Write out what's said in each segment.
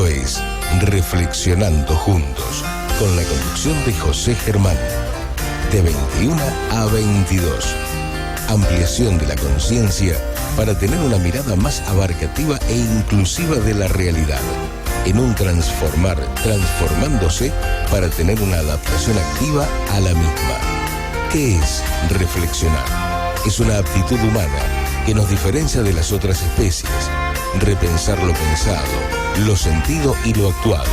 es Reflexionando Juntos, con la conducción de José Germán, de 21 a 22. Ampliación de la conciencia para tener una mirada más abarcativa e inclusiva de la realidad, en un transformar, transformándose para tener una adaptación activa a la misma. ¿Qué es reflexionar? Es una aptitud humana que nos diferencia de las otras especies. Repensar lo pensado, lo sentido y lo actuado.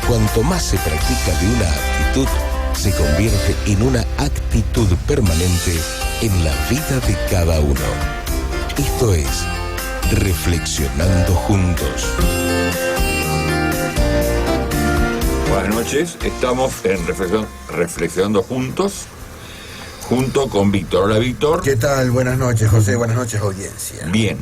Cuanto más se practica de una actitud, se convierte en una actitud permanente en la vida de cada uno. Esto es Reflexionando Juntos. Buenas noches, estamos en Reflexionando Juntos, junto con Víctor. Hola, Víctor. ¿Qué tal? Buenas noches, José. Buenas noches, audiencia. Bien.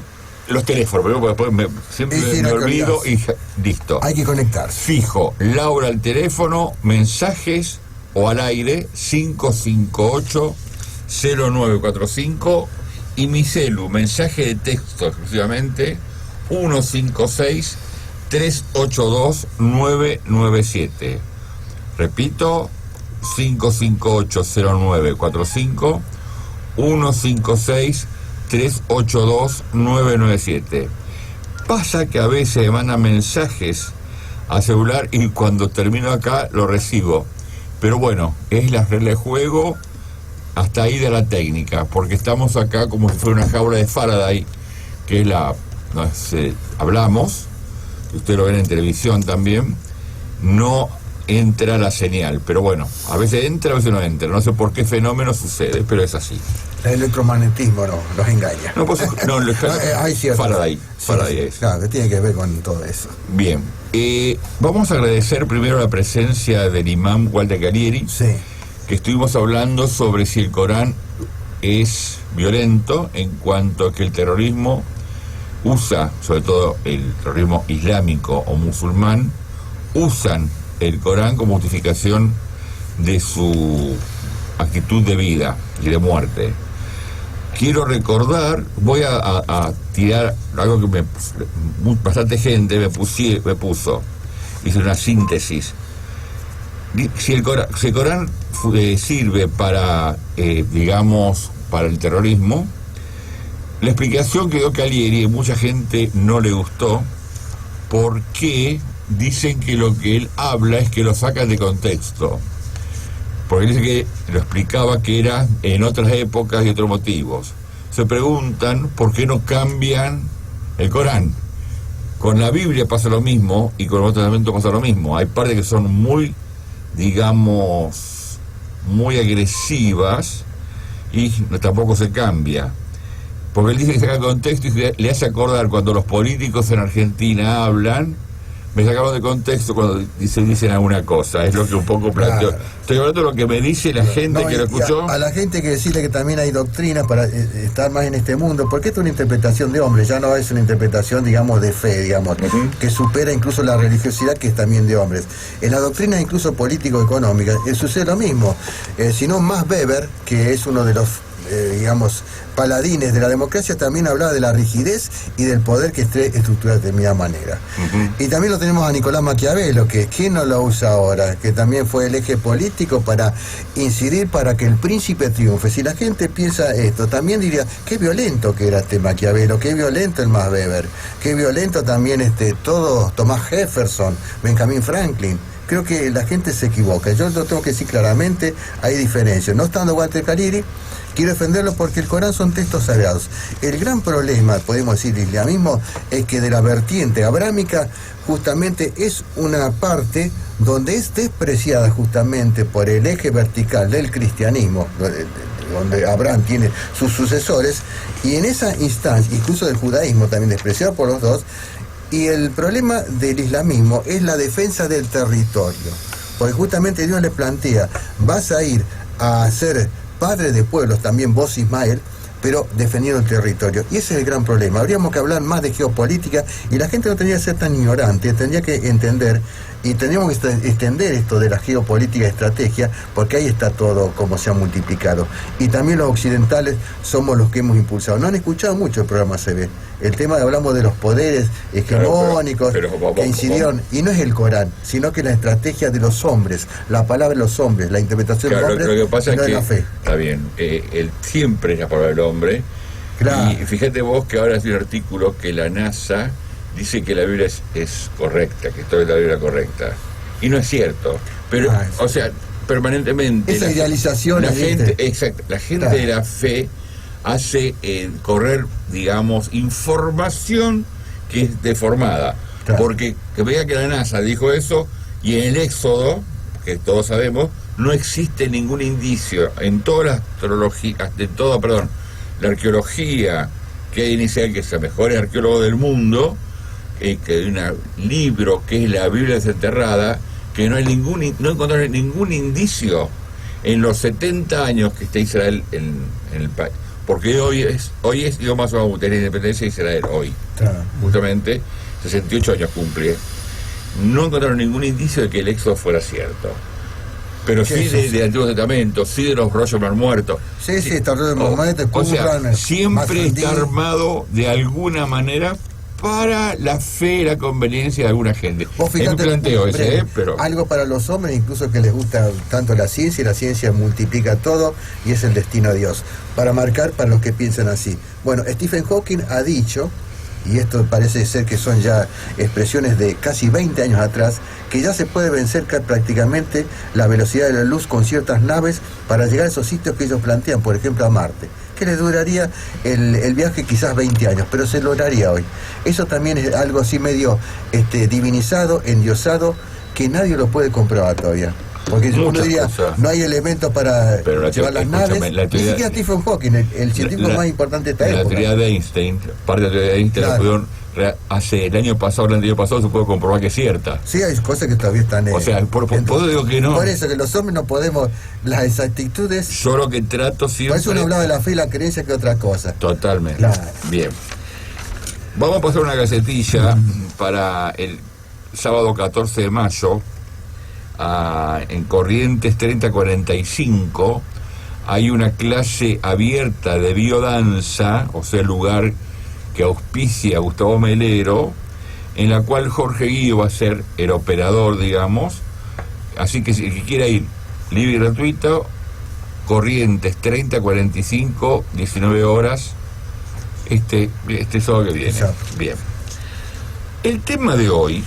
Los teléfonos, pero después siempre me olvido y listo. Hay que conectarse. Fijo, Laura al teléfono, mensajes o al aire, 558-0945, y mi celu, mensaje de texto exclusivamente, 156-382-997. Repito, 558-0945, 156-382-997. Pasa que a veces me mandan mensajes a celular y cuando termino acá lo recibo. Pero bueno, es la regla de juego, hasta ahí de la técnica, porque estamos acá como si fuera una jaula de Faraday, que es hablamos, usted lo ven en televisión también, no entra la señal, pero bueno, a veces entra, a veces no entra, no sé por qué fenómeno sucede, pero es así. El electromagnetismo nos engaña. Faraday. Sí, Faraday es. Claro, que tiene que ver con todo eso. Bien, vamos a agradecer primero la presencia del imam Walter Calieri, sí, que estuvimos hablando sobre si el Corán es violento en cuanto a que el terrorismo usa, sobre todo el terrorismo islámico o musulmán, usan el Corán como justificación de su actitud de vida y de muerte. Quiero recordar, voy a tirar algo que bastante gente me puso, hice una síntesis. Si el Corán sirve para, para el terrorismo, la explicación que dio Calieri, mucha gente no le gustó, porque dicen que lo que él habla es que lo sacan de contexto. Porque dice que lo explicaba que era en otras épocas y otros motivos. Se preguntan por qué no cambian el Corán. Con la Biblia pasa lo mismo y con el Nuevo Testamento pasa lo mismo. Hay partes que son muy agresivas y tampoco se cambia. Porque él dice que saca de contexto y le hace acordar cuando los políticos en Argentina hablan, me sacaron de contexto cuando dicen alguna cosa, es lo que un poco planteo. Claro. Estoy hablando de lo que me dice la gente que lo escuchó. A la gente que decirle que también hay doctrinas para estar más en este mundo, porque esto es una interpretación de hombres, ya no es una interpretación, de fe, que supera incluso la religiosidad, que es también de hombres. En la doctrina incluso político-económica sucede lo mismo, sino Max Weber, que es uno de los paladines de la democracia, también hablaba de la rigidez y del poder que esté estructurado de determinada manera. Y también lo tenemos a Nicolás Maquiavelo, que ¿quién no lo usa ahora? Que también fue el eje político para incidir para que el príncipe triunfe. Si la gente piensa esto, también diría, qué violento que era Maquiavelo, qué violento el Max Weber, qué violento también todo Thomas Jefferson, Benjamin Franklin. Creo que la gente se equivoca. Yo lo tengo que decir claramente, hay diferencias. No estando Walter Calieri, quiero defenderlo porque el Corán son textos sagrados. El gran problema, podemos decir, del islamismo, es que de la vertiente abrámica justamente es una parte donde es despreciada justamente por el eje vertical del cristianismo, donde Abraham tiene sus sucesores, y en esa instancia, incluso del judaísmo también despreciado por los dos. Y el problema del islamismo es la defensa del territorio, porque justamente Dios le plantea, vas a ir a ser padre de pueblos, también vos, Ismael, pero defendiendo el territorio. Y ese es el gran problema. Habríamos que hablar más de geopolítica y la gente no tendría que ser tan ignorante, tendría que entender Y tenemos que extender esto de la geopolítica y estrategia, porque ahí está todo como se ha multiplicado. Y también los occidentales somos los que hemos impulsado. No han escuchado mucho el programa CB. El tema de hablamos de los poderes hegemónicos que incidieron, y no es el Corán, sino que la estrategia de los hombres, la palabra de los hombres, la interpretación de los hombres, lo que pasa no es que la fe. Está bien, siempre es la palabra del hombre. Claro. Y fíjate vos que ahora hay un artículo que la NASA dice que la Biblia es correcta, que toda la Biblia es correcta. Y no es cierto. Pero, o sea, permanentemente... Esa idealización... La gente, exacto, la gente de la fe hace correr, digamos, información que es deformada. Claro. Porque que vea que la NASA dijo eso, y en el Éxodo, que todos sabemos, no existe ningún indicio en todas las astrologías, la arqueología que hay inicial, que es el mejor arqueólogo del mundo, que hay un libro que es la Biblia desenterrada, que no encontraron ningún indicio en los 70 años que está Israel en el país. Porque hoy es Yom HaShoah, tener independencia de Israel, hoy. Claro. Justamente, 68 años cumple. No encontraron ningún indicio de que el Éxodo fuera cierto. Pero sí del Antiguo Testamento, sí de los rollos más muertos. Sí, está rollo más muertos. O sea, siempre está armado de alguna manera para la fe y la conveniencia de alguna gente. Vos fíjate, es un planteo ese, pero... Algo para los hombres, incluso que les gusta tanto la ciencia multiplica todo, y es el destino de Dios. Para marcar para los que piensan así. Bueno, Stephen Hawking ha dicho, y esto parece ser que son ya expresiones de casi 20 años atrás, que ya se puede vencer prácticamente la velocidad de la luz con ciertas naves para llegar a esos sitios que ellos plantean, por ejemplo a Marte, que les duraría el viaje quizás 20 años, pero se lograría hoy. Eso también es algo así medio divinizado, endiosado, que nadie lo puede comprobar todavía. Porque uno diría, no hay elementos para llevar las naves. Ni siquiera Stephen Hawking, el científico más importante de esta época. La teoría de Einstein, parte de la teoría de Einstein, la pudieron, el año pasado se puede comprobar que es cierta. Sí, hay cosas que todavía están... o sea, por digo que no. Por eso que los hombres no podemos, las exactitudes... Yo lo que trato siempre... Por eso uno hablaba de la fe y la creencia que otra cosa. Totalmente. Claro. Bien. Vamos a pasar una gacetilla para el sábado 14 de mayo, en Corrientes 3045, hay una clase abierta de biodanza, o sea, el lugar que auspicia Gustavo Melero, en la cual Jorge Guido va a ser el operador, digamos. Así que si el que quiera ir, libre y gratuito, Corrientes 3045, 19 horas, este sábado que viene. Bien. El tema de hoy,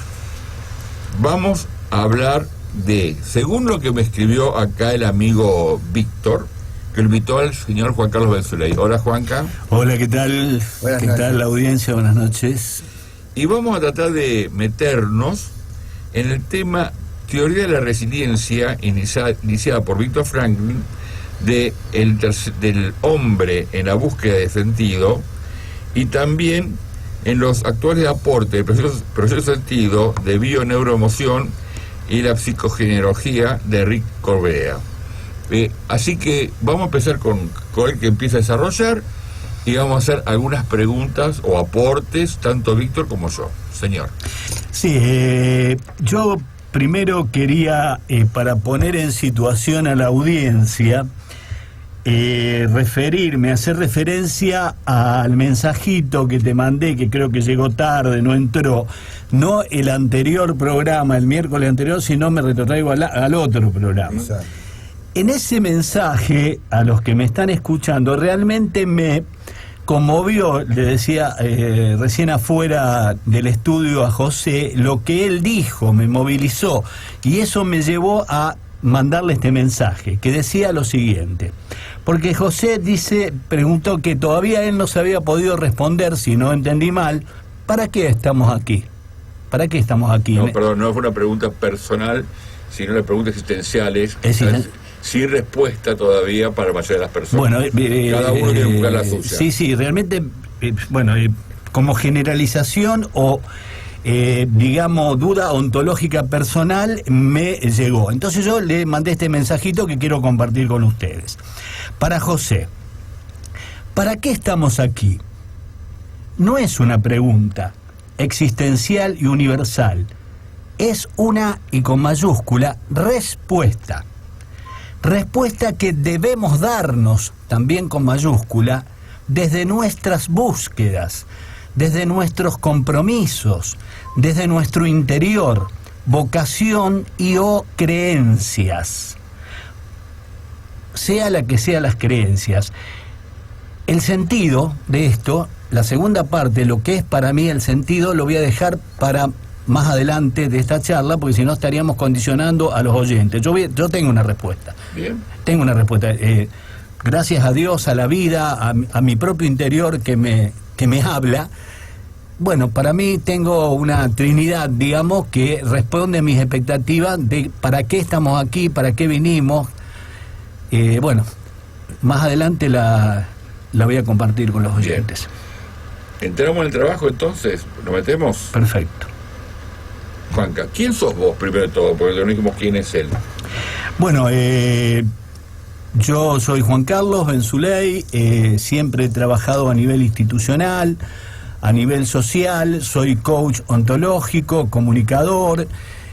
vamos a hablar de, según lo que me escribió acá el amigo Víctor, que lo invitó al señor Juan Carlos Benzuley. Hola, Juanca. Hola, ¿qué tal? ¿Qué tal la audiencia? Buenas noches. Y vamos a tratar de meternos en el tema teoría de la resiliencia iniciada por Víctor Franklin, del hombre en la búsqueda de sentido, y también en los actuales aportes del proceso de sentido de bio-neuroemoción y la psicogenealogía de Rick Corbea. Así que vamos a empezar con el que empieza a desarrollar, y vamos a hacer algunas preguntas o aportes, tanto Víctor como yo. Señor. Sí, yo primero quería, para poner en situación a la audiencia, hacer referencia al mensajito que te mandé, que creo que llegó tarde, no entró, no el anterior programa, el miércoles anterior, sino me retrotraigo al otro programa. Exacto. En ese mensaje, a los que me están escuchando, realmente me conmovió, le decía recién afuera del estudio a José, lo que él dijo, me movilizó, y eso me llevó a mandarle este mensaje, que decía lo siguiente. Porque José preguntó que todavía él no se había podido responder, si no entendí mal, ¿para qué estamos aquí? ¿Para qué estamos aquí? No, perdón, no fue una pregunta personal, sino una pregunta existencial. Sin respuesta todavía para la mayoría de las personas. Bueno, cada uno tiene que buscar la suya. Sí, realmente, como generalización o, digamos, duda ontológica personal me llegó. Entonces yo le mandé este mensajito que quiero compartir con ustedes. Para José, ¿para qué estamos aquí? No es una pregunta existencial y universal. es una, y con mayúscula, respuesta. Respuesta que debemos darnos, también con mayúscula, desde nuestras búsquedas, desde nuestros compromisos, desde nuestro interior, vocación y o creencias. Sea la que sean las creencias. El sentido de esto, la segunda parte, lo que es para mí el sentido, lo voy a dejar para más adelante de esta charla, porque si no estaríamos condicionando a los oyentes. Yo tengo una respuesta. Bien. Tengo una respuesta. Gracias a Dios, a la vida, a mi propio interior que me habla. Bueno, para mí tengo una trinidad, digamos, que responde a mis expectativas de para qué estamos aquí, para qué vinimos. Bueno, más adelante la voy a compartir con los oyentes. Bien. Entramos en el trabajo entonces, ¿nos metemos? Perfecto. Juanca, ¿quién sos vos primero de todo? Porque no dijimos quién es él. Bueno, yo soy Juan Carlos Benzuley, siempre he trabajado a nivel institucional, a nivel social, soy coach ontológico, comunicador,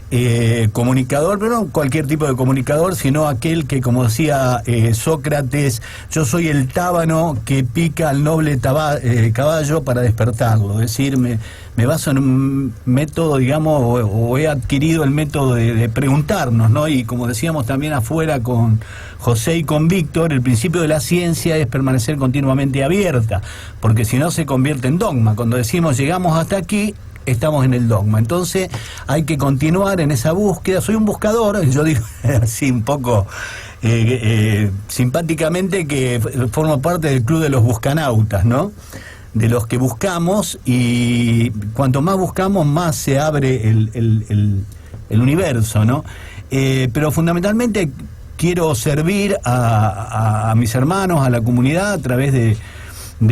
pero no cualquier tipo de comunicador, sino aquel que, como decía Sócrates, yo soy el tábano que pica al noble caballo para despertarlo. Es decir, me baso en un método, digamos, o he adquirido el método de preguntarnos, ¿no? Y como decíamos también afuera con José y con Víctor, el principio de la ciencia es permanecer continuamente abierta, porque si no se convierte en dogma. Cuando decimos llegamos hasta aquí, estamos en el dogma. Entonces hay que continuar en esa búsqueda. Soy un buscador, yo digo así un poco simpáticamente que formo parte del club de los buscanautas, ¿no? De los que buscamos, y cuanto más buscamos más se abre el universo, ¿no? Pero fundamentalmente quiero servir a mis hermanos, a la comunidad, a través de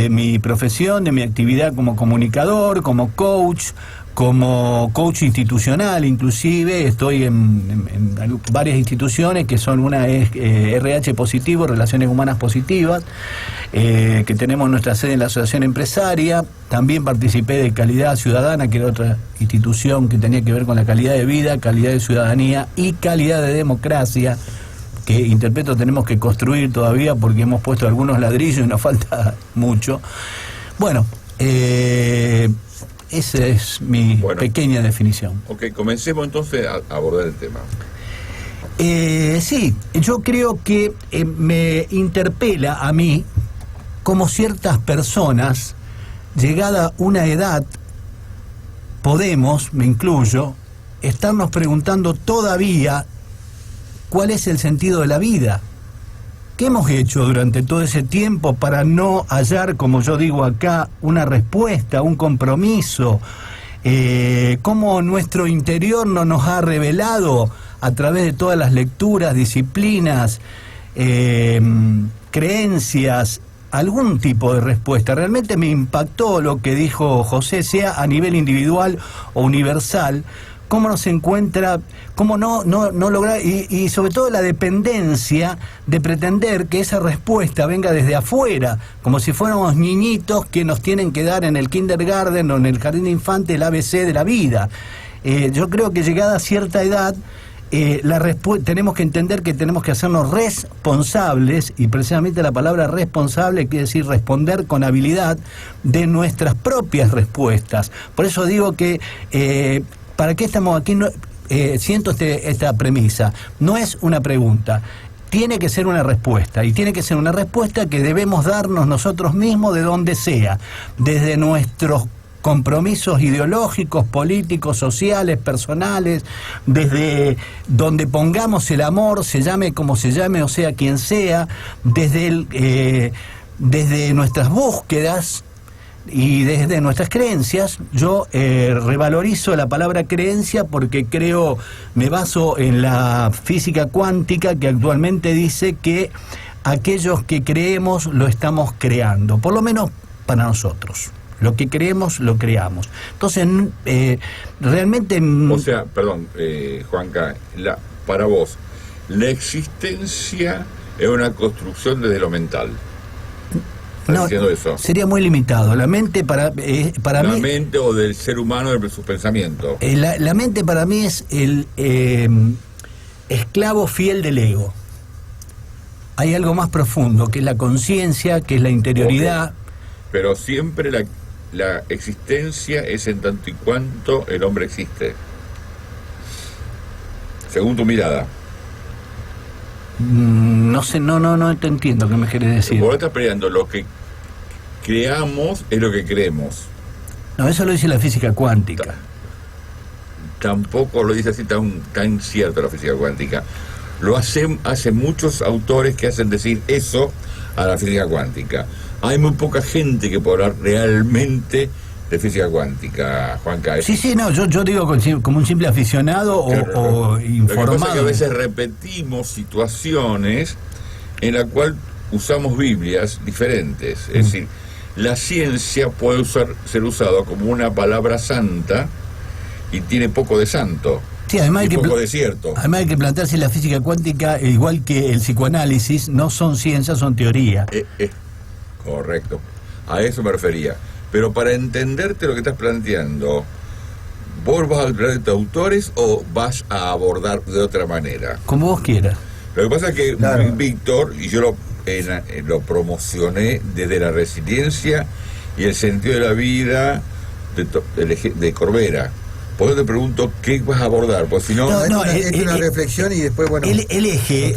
mi profesión, de mi actividad como comunicador, como coach institucional. Inclusive estoy en varias instituciones, que son una es RH positivo, Relaciones Humanas Positivas, que tenemos nuestra sede en la Asociación Empresaria. También participé de Calidad Ciudadana, que era otra institución que tenía que ver con la calidad de vida, calidad de ciudadanía y calidad de democracia, que interpreto tenemos que construir todavía porque hemos puesto algunos ladrillos y nos falta mucho. Bueno, esa es mi pequeña definición. Ok, comencemos entonces a abordar el tema. Sí, yo creo que me interpela a mí cómo ciertas personas, llegada una edad, podemos, me incluyo, estarnos preguntando todavía ¿cuál es el sentido de la vida? ¿Qué hemos hecho durante todo ese tiempo para no hallar, como yo digo acá, una respuesta, un compromiso? ¿Cómo nuestro interior no nos ha revelado a través de todas las lecturas, disciplinas, creencias, algún tipo de respuesta? Realmente me impactó lo que dijo José, sea a nivel individual o universal, cómo nos encuentra, cómo no lograr, y sobre todo la dependencia de pretender que esa respuesta venga desde afuera, como si fuéramos niñitos que nos tienen que dar en el kindergarten o en el jardín de infantes el ABC de la vida. Yo creo que llegada a cierta edad, tenemos que entender que tenemos que hacernos responsables, y precisamente la palabra responsable quiere decir responder con habilidad de nuestras propias respuestas. Por eso digo que ¿para qué estamos aquí? Siento esta premisa. No es una pregunta, tiene que ser una respuesta, y tiene que ser una respuesta que debemos darnos nosotros mismos de donde sea, desde nuestros compromisos ideológicos, políticos, sociales, personales, desde donde pongamos el amor, se llame como se llame, o sea quien sea, desde nuestras búsquedas y desde nuestras creencias. Yo revalorizo la palabra creencia porque me baso en la física cuántica, que actualmente dice que aquellos que creemos lo estamos creando, por lo menos para nosotros. Lo que creemos, lo creamos. Entonces, realmente... O sea, perdón, Juanca, para vos, la existencia es una construcción desde lo mental. ¿Estás diciendo eso? Sería muy limitado. La mente para mí... La mente o del ser humano, de sus pensamientos. La mente para mí es el esclavo fiel del ego. Hay algo más profundo, que es la conciencia, que es la interioridad. Okay. Pero siempre la existencia es en tanto y cuanto el hombre existe. Según tu mirada. No sé, no te entiendo qué me querés decir. Vos estás peleando, lo que creamos es lo que creemos. No, eso lo dice la física cuántica. Tampoco lo dice así tan cierto la física cuántica. Lo hace muchos autores que hacen decir eso a la física cuántica. Hay muy poca gente que puede hablar realmente de física cuántica, Juanca. Sí, no, yo digo como un simple aficionado o informado. Lo que pasa es que a veces repetimos situaciones en la cual usamos Biblias diferentes. Es decir, la ciencia puede ser usada como una palabra santa y tiene poco de santo. Sí, además y poco de cierto. Además hay que plantearse la física cuántica, igual que el psicoanálisis, no son ciencias, son teoría. Correcto, a eso me refería. Pero para entenderte lo que estás planteando, ¿vos vas a hablar de autores o vas a abordar de otra manera? Como vos quieras. Lo que pasa es que Víctor, y yo lo promocioné desde la resiliencia y el sentido de la vida de Corbera. Por eso te pregunto qué vas a abordar, pues si no... Es una reflexión y después, bueno... El eje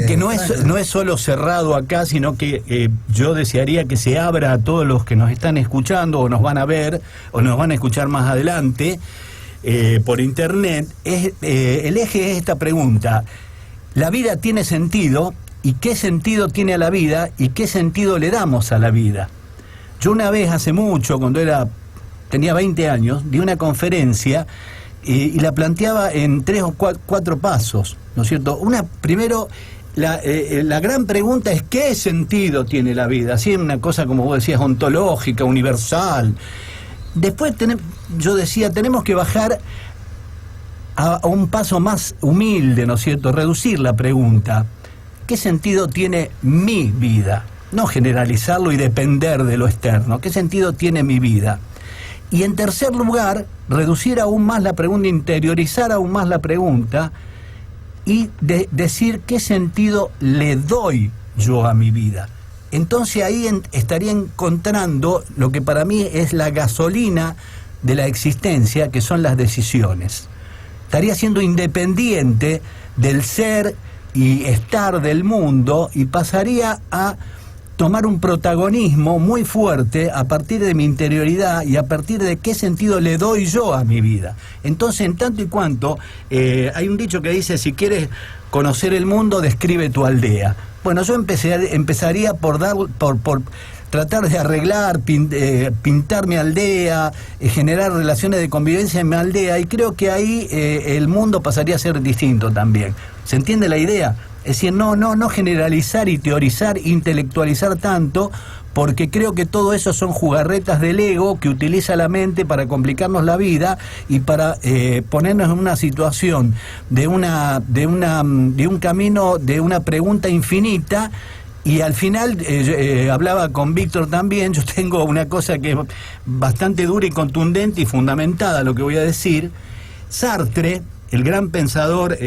que no es solo cerrado acá, sino que yo desearía que se abra a todos los que nos están escuchando o nos van a ver o nos van a escuchar más adelante por internet. El eje es esta pregunta: ¿la vida tiene sentido? ¿Y qué sentido tiene a la vida? ¿Y qué sentido le damos a la vida? Yo una vez, hace mucho, cuando tenía 20 años, di una conferencia y la planteaba en 3 o 4 pasos, ¿no es cierto? Primero, la gran pregunta es ¿qué sentido tiene la vida? Así, una cosa, como vos decías, ontológica, universal. Después, yo decía, tenemos que bajar a un paso más humilde, ¿no es cierto? Reducir la pregunta: ¿qué sentido tiene mi vida? No generalizarlo y depender de lo externo. ¿Qué sentido tiene mi vida? Y en tercer lugar, reducir aún más la pregunta, interiorizar aún más la pregunta y decir qué sentido le doy yo a mi vida. Entonces ahí estaría encontrando lo que para mí es la gasolina de la existencia, que son las decisiones. Estaría siendo independiente del ser y estar del mundo y pasaría a tomar un protagonismo muy fuerte a partir de mi interioridad y a partir de qué sentido le doy yo a mi vida. Entonces, en tanto y cuanto, hay un dicho que dice: si quieres conocer el mundo, describe tu aldea. Bueno, yo empezaría por tratar de arreglar, pintar mi aldea, generar relaciones de convivencia en mi aldea, y creo que ahí el mundo pasaría a ser distinto también. ¿Se entiende la idea? Es decir, no generalizar y teorizar, intelectualizar tanto, porque creo que todo eso son jugarretas del ego que utiliza la mente para complicarnos la vida y para ponernos en una situación de un camino, de una pregunta infinita. Y al final, hablaba con Víctor también, yo tengo una cosa que es bastante dura y contundente y fundamentada, lo que voy a decir. Sartre, el gran pensador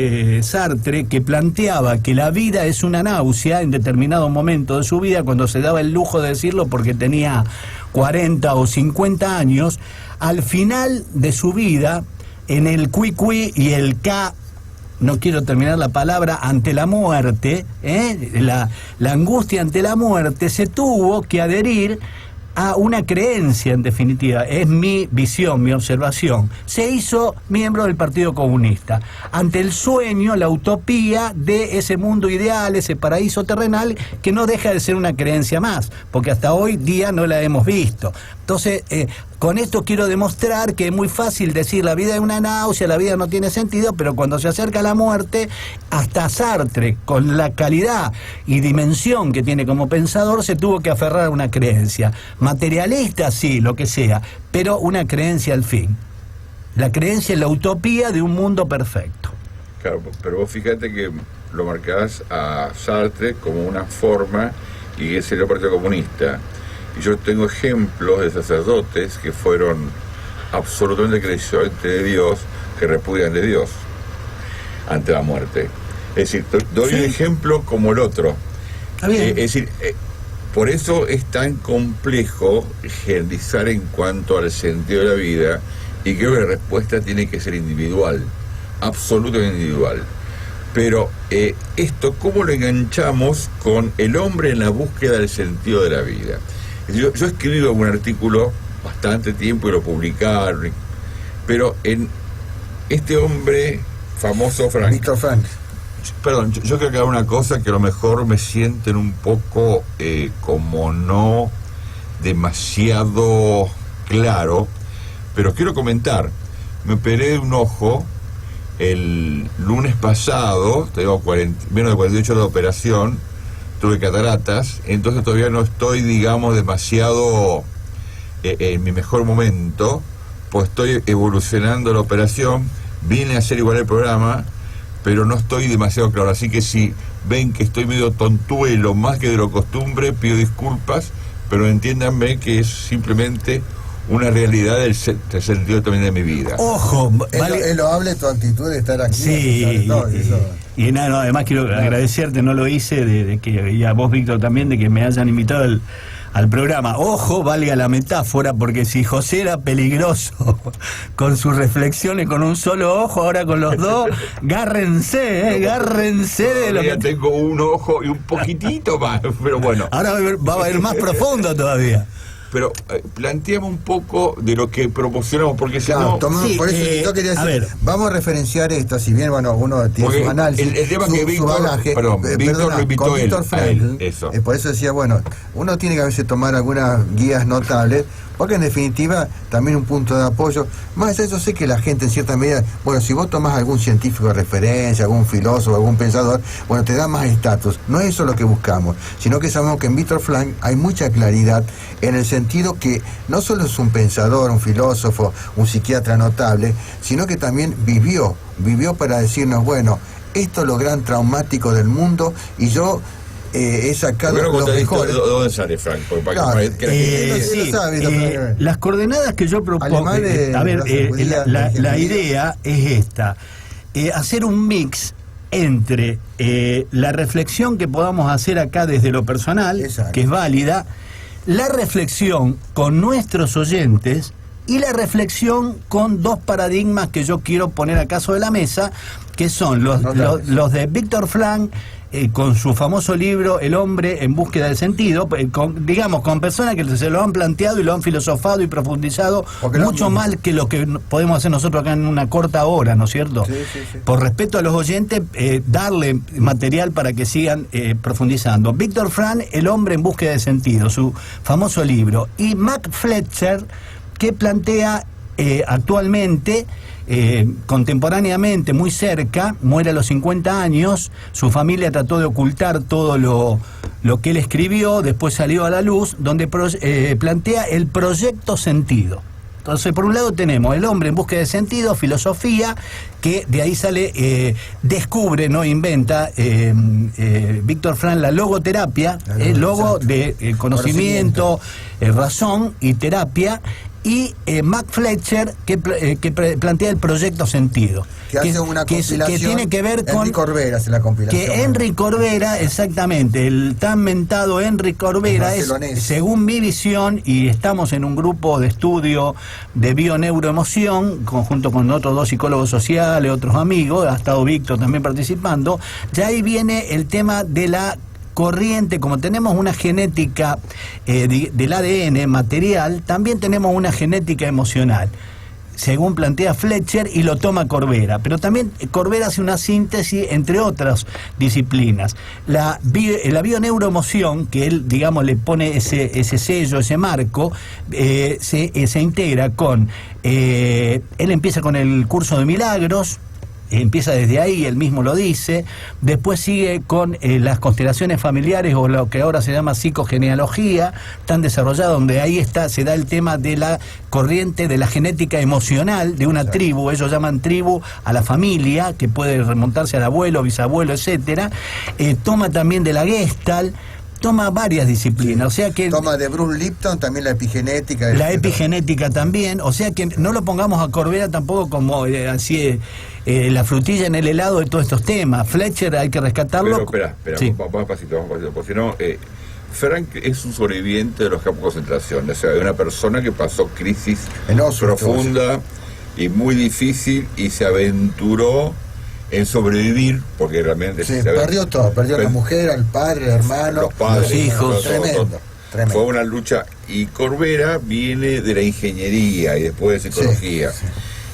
Sartre, que planteaba que la vida es una náusea en determinado momento de su vida, cuando se daba el lujo de decirlo porque tenía 40 o 50 años, al final de su vida, en el cuicui y el ca, no quiero terminar la palabra, ante la muerte, la angustia ante la muerte, se tuvo que adherir a una creencia, en definitiva. Es mi visión, mi observación. Se hizo miembro del Partido Comunista ante el sueño, la utopía de ese mundo ideal, ese paraíso terrenal, que no deja de ser una creencia más, porque hasta hoy día no la hemos visto. Entonces, con esto quiero demostrar que es muy fácil decir la vida es una náusea, la vida no tiene sentido, pero cuando se acerca la muerte, hasta Sartre, con la calidad y dimensión que tiene como pensador, se tuvo que aferrar a una creencia. Materialista, sí, lo que sea, pero una creencia al fin. La creencia en la utopía de un mundo perfecto. Claro, pero vos fíjate que lo marcabas a Sartre como una forma y es el Partido Comunista. Y yo tengo ejemplos de sacerdotes que fueron absolutamente creyentes de Dios, que repudian de Dios ante la muerte. Es decir, doy un ejemplo como el otro. Es decir, por eso es tan complejo generalizar en cuanto al sentido de la vida, y creo que la respuesta tiene que ser individual, absolutamente individual. Pero esto, ¿cómo lo enganchamos con el hombre en la búsqueda del sentido de la vida? Yo he escrito un artículo bastante tiempo y lo publicaron, pero en este hombre famoso, Víctor Frank. Perdón, yo creo que hay una cosa que a lo mejor me sienten un poco como no demasiado claro, pero quiero comentar. Me operé de un ojo el lunes pasado, tengo menos de 48 horas de operación, tuve cataratas, entonces todavía no estoy, digamos, demasiado en mi mejor momento, pues estoy evolucionando la operación, vine a hacer igual el programa, pero no estoy demasiado claro, así que si ven que estoy medio tontuelo más que de lo costumbre, pido disculpas, pero entiéndanme que es simplemente una realidad del sentido también de mi vida. Ojo, es loable tu actitud de estar aquí. Sí, y nada, además quiero agradecerte, no lo hice, de que, y a vos, Víctor, también, de que me hayan invitado al programa. Ojo, valga la metáfora, porque si José era peligroso con sus reflexiones con un solo ojo, ahora con los dos, gárrense de lo que... Tengo un ojo y un poquitito más, pero bueno. Ahora va a ir más profundo todavía. Pero planteamos un poco de lo que promocionamos, porque si claro, no... Sí, por eso yo quería decir, vamos a referenciar esto, si bien, bueno, uno tiene su análisis, el tema que Víctor, Víctor lo invitó con Víctor Frank, eso. Por eso decía, bueno, uno tiene que a veces tomar algunas guías notables, porque en definitiva también un punto de apoyo. Más allá de eso, sé que la gente en cierta medida, bueno, si vos tomás algún científico de referencia, algún filósofo, algún pensador, bueno, te da más estatus. No es eso lo que buscamos, sino que sabemos que en Víctor Frank hay mucha claridad en el sentido que no solo es un pensador, un filósofo, un psiquiatra notable, sino que también vivió para decirnos, bueno, esto es lo gran traumático del mundo y yo he sacado los mejores. ¿Dónde sale Frank? Las coordenadas que yo propongo, la idea es esta, hacer un mix entre la reflexión que podamos hacer acá desde lo personal, exacto, que es válida, la reflexión con nuestros oyentes y la reflexión con dos paradigmas que yo quiero poner acá sobre la mesa, que son los de Víctor Frank, con su famoso libro El hombre en búsqueda del sentido, con personas que se lo han planteado y lo han filosofado y profundizado mucho más que lo que podemos hacer nosotros acá en una corta hora, ¿no es cierto? Sí. Por respeto a los oyentes, darle material para que sigan profundizando. Víctor Frank, El hombre en búsqueda de sentido, su famoso libro, y Mac Fletcher, que plantea actualmente, contemporáneamente, muy cerca, muere a los 50 años, su familia trató de ocultar todo lo que él escribió, después salió a la luz, donde plantea el proyecto sentido. Entonces, por un lado tenemos El hombre en búsqueda de sentido, filosofía, que de ahí sale, descubre, no inventa, Víctor Frank, la logoterapia, el logo de conocimiento, razón y terapia, y Mac Fletcher, que plantea el proyecto sentido. Que hace una compilación, que tiene que ver con... Henry Corbera hace la compilación. Que Henry Corbera, exactamente, el tan mentado Henry Corbera es, según mi visión, y estamos en un grupo de estudio de bioneuroemoción, junto con otros dos psicólogos sociales, otros amigos, ha estado Víctor también participando, ya ahí viene el tema de la corriente. Como tenemos una genética del ADN material, también tenemos una genética emocional, según plantea Fletcher, y lo toma Corbera. Pero también Corbera hace una síntesis entre otras disciplinas. La bioneuroemoción, que él, digamos, le pone ese sello, ese marco, se integra con... él empieza con el curso de milagros, empieza desde ahí, él mismo lo dice, después sigue con las constelaciones familiares, o lo que ahora se llama psicogenealogía, tan desarrollada, donde ahí se da el tema de la corriente de la genética emocional de una tribu. Ellos llaman tribu a la familia, que puede remontarse al abuelo, bisabuelo, etcétera. Toma también de la Gestalt, toma varias disciplinas, o sea que... Toma de Bruce Lipton también la epigenética. La epigenética también, o sea que no lo pongamos a Corbera tampoco como así la frutilla en el helado de todos estos temas. Fletcher hay que rescatarlo. Pero espera, sí. vamos pasito, porque si no... Frank es un sobreviviente de los campos de concentración, o sea, de una persona que pasó crisis profunda y muy difícil y se aventuró en sobrevivir, porque realmente... Sí, perdió todo, perdió a la mujer, al padre, al hermano, los padres, los hijos. Tremendo. Fue una lucha, y Corbera viene de la ingeniería y después de psicología. Sí.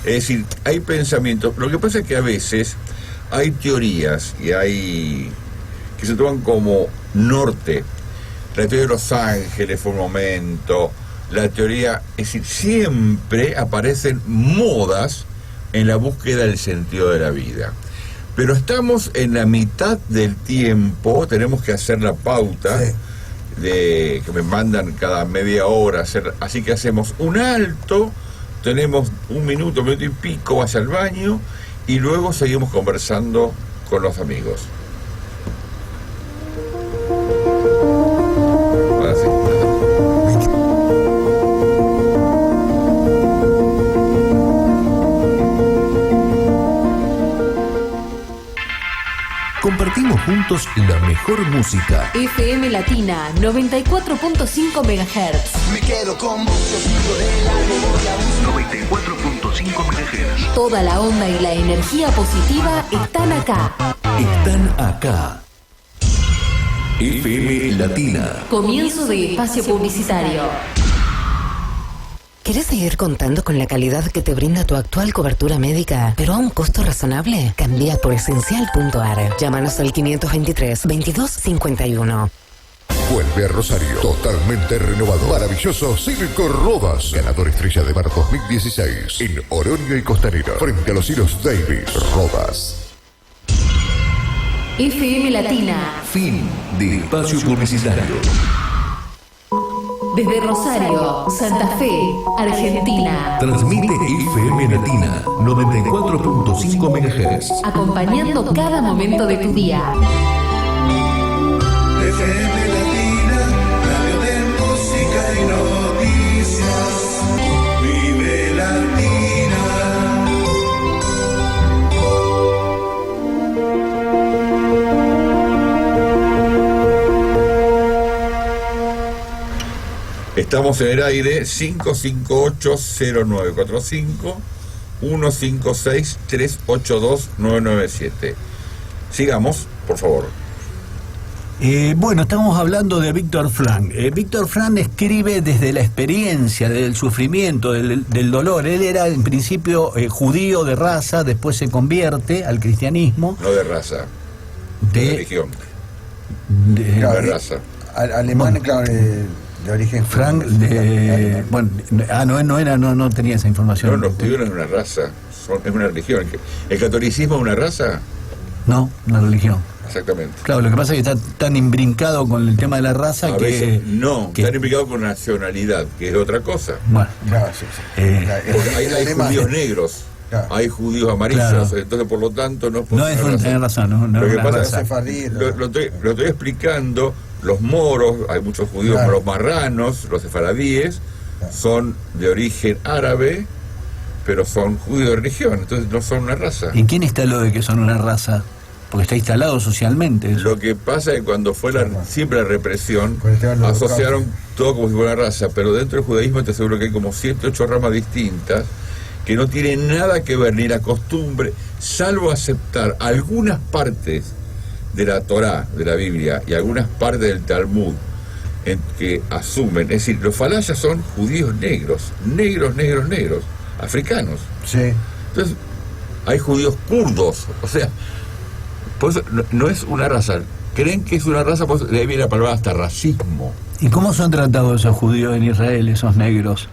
Es decir, hay pensamientos, lo que pasa es que a veces hay teorías y hay que se toman como norte. La teoría de Los Ángeles fue un momento, la teoría, es decir, siempre aparecen modas en la búsqueda del sentido de la vida. Pero estamos en la mitad del tiempo, tenemos que hacer la pauta de que me mandan cada media hora hacer, así que hacemos un alto, tenemos un minuto y pico, vas al baño y luego seguimos conversando con los amigos. Compartimos juntos la mejor música. FM Latina 94.5 MHz. Me quedo con vos, yo sigo de largo, 94.5 MHz. Toda la onda y la energía positiva están acá. Están acá. FM Latina. Comienzo de espacio publicitario. ¿Querés seguir contando con la calidad que te brinda tu actual cobertura médica, pero a un costo razonable? Cambia por Esencial.ar. Llámanos al 523-2251. Vuelve a Rosario, totalmente renovado. Maravilloso Circo Rodas, ganador estrella de mar 2016. En Oroño y Costanera, frente a los hilos Davis. Rodas. FM Latina. Fin de espacio publicitario. Desde Rosario, Santa Fe, Argentina. Transmite FM Latina 94.5 MHz. Acompañando cada momento de tu día. FM Latina, radio de música y noticias. Vive Latina. Estamos en el aire 558-0945 156-382-997. Sigamos, por favor. Bueno, estamos hablando de Víctor Frank. Víctor Frank escribe desde la experiencia, del sufrimiento, del dolor. Él era en principio judío de raza, después se convierte al cristianismo. No de raza, de religión. Claro, de raza. Alemán, Bueno. claro, de origen. Frank, bueno, no tenía esa información. No, los judíos no es una raza, es una religión. ¿El catolicismo es una raza? No, una religión. Exactamente. Claro, lo que pasa es que está tan imbrincado con el tema de la raza A que... veces no, que- están implicados con nacionalidad, que es otra cosa. Bueno, Claro, sí. Porque hay Alemán. judíos negros, Claro. hay judíos amarillos, Claro. entonces por lo tanto no no es tener razón, no Lo es que una pasa es raza. Sefardí, lo estoy explicando. Los moros, hay muchos judíos, Claro. los marranos, los sefaradíes, son de origen árabe, pero son judíos de religión, entonces no son una raza. ¿Y quién instaló de que son una raza? Porque está instalado socialmente eso. Lo que pasa es que cuando fue siempre la represión, Con el tema de los asociaron todo como si fuera una raza, pero dentro del judaísmo te aseguro que hay como 7, 8 ramas distintas que no tienen nada que ver ni la costumbre, salvo aceptar algunas partes de la Torá, de la Biblia, y algunas partes del Talmud en que asumen, es decir, los falayas son judíos negros, africanos. Sí. Entonces, hay judíos kurdos, o sea, por eso no es una raza. Creen que es una raza, pues de ahí viene la palabra hasta racismo. ¿Y cómo son tratados esos judíos en Israel, esos negros?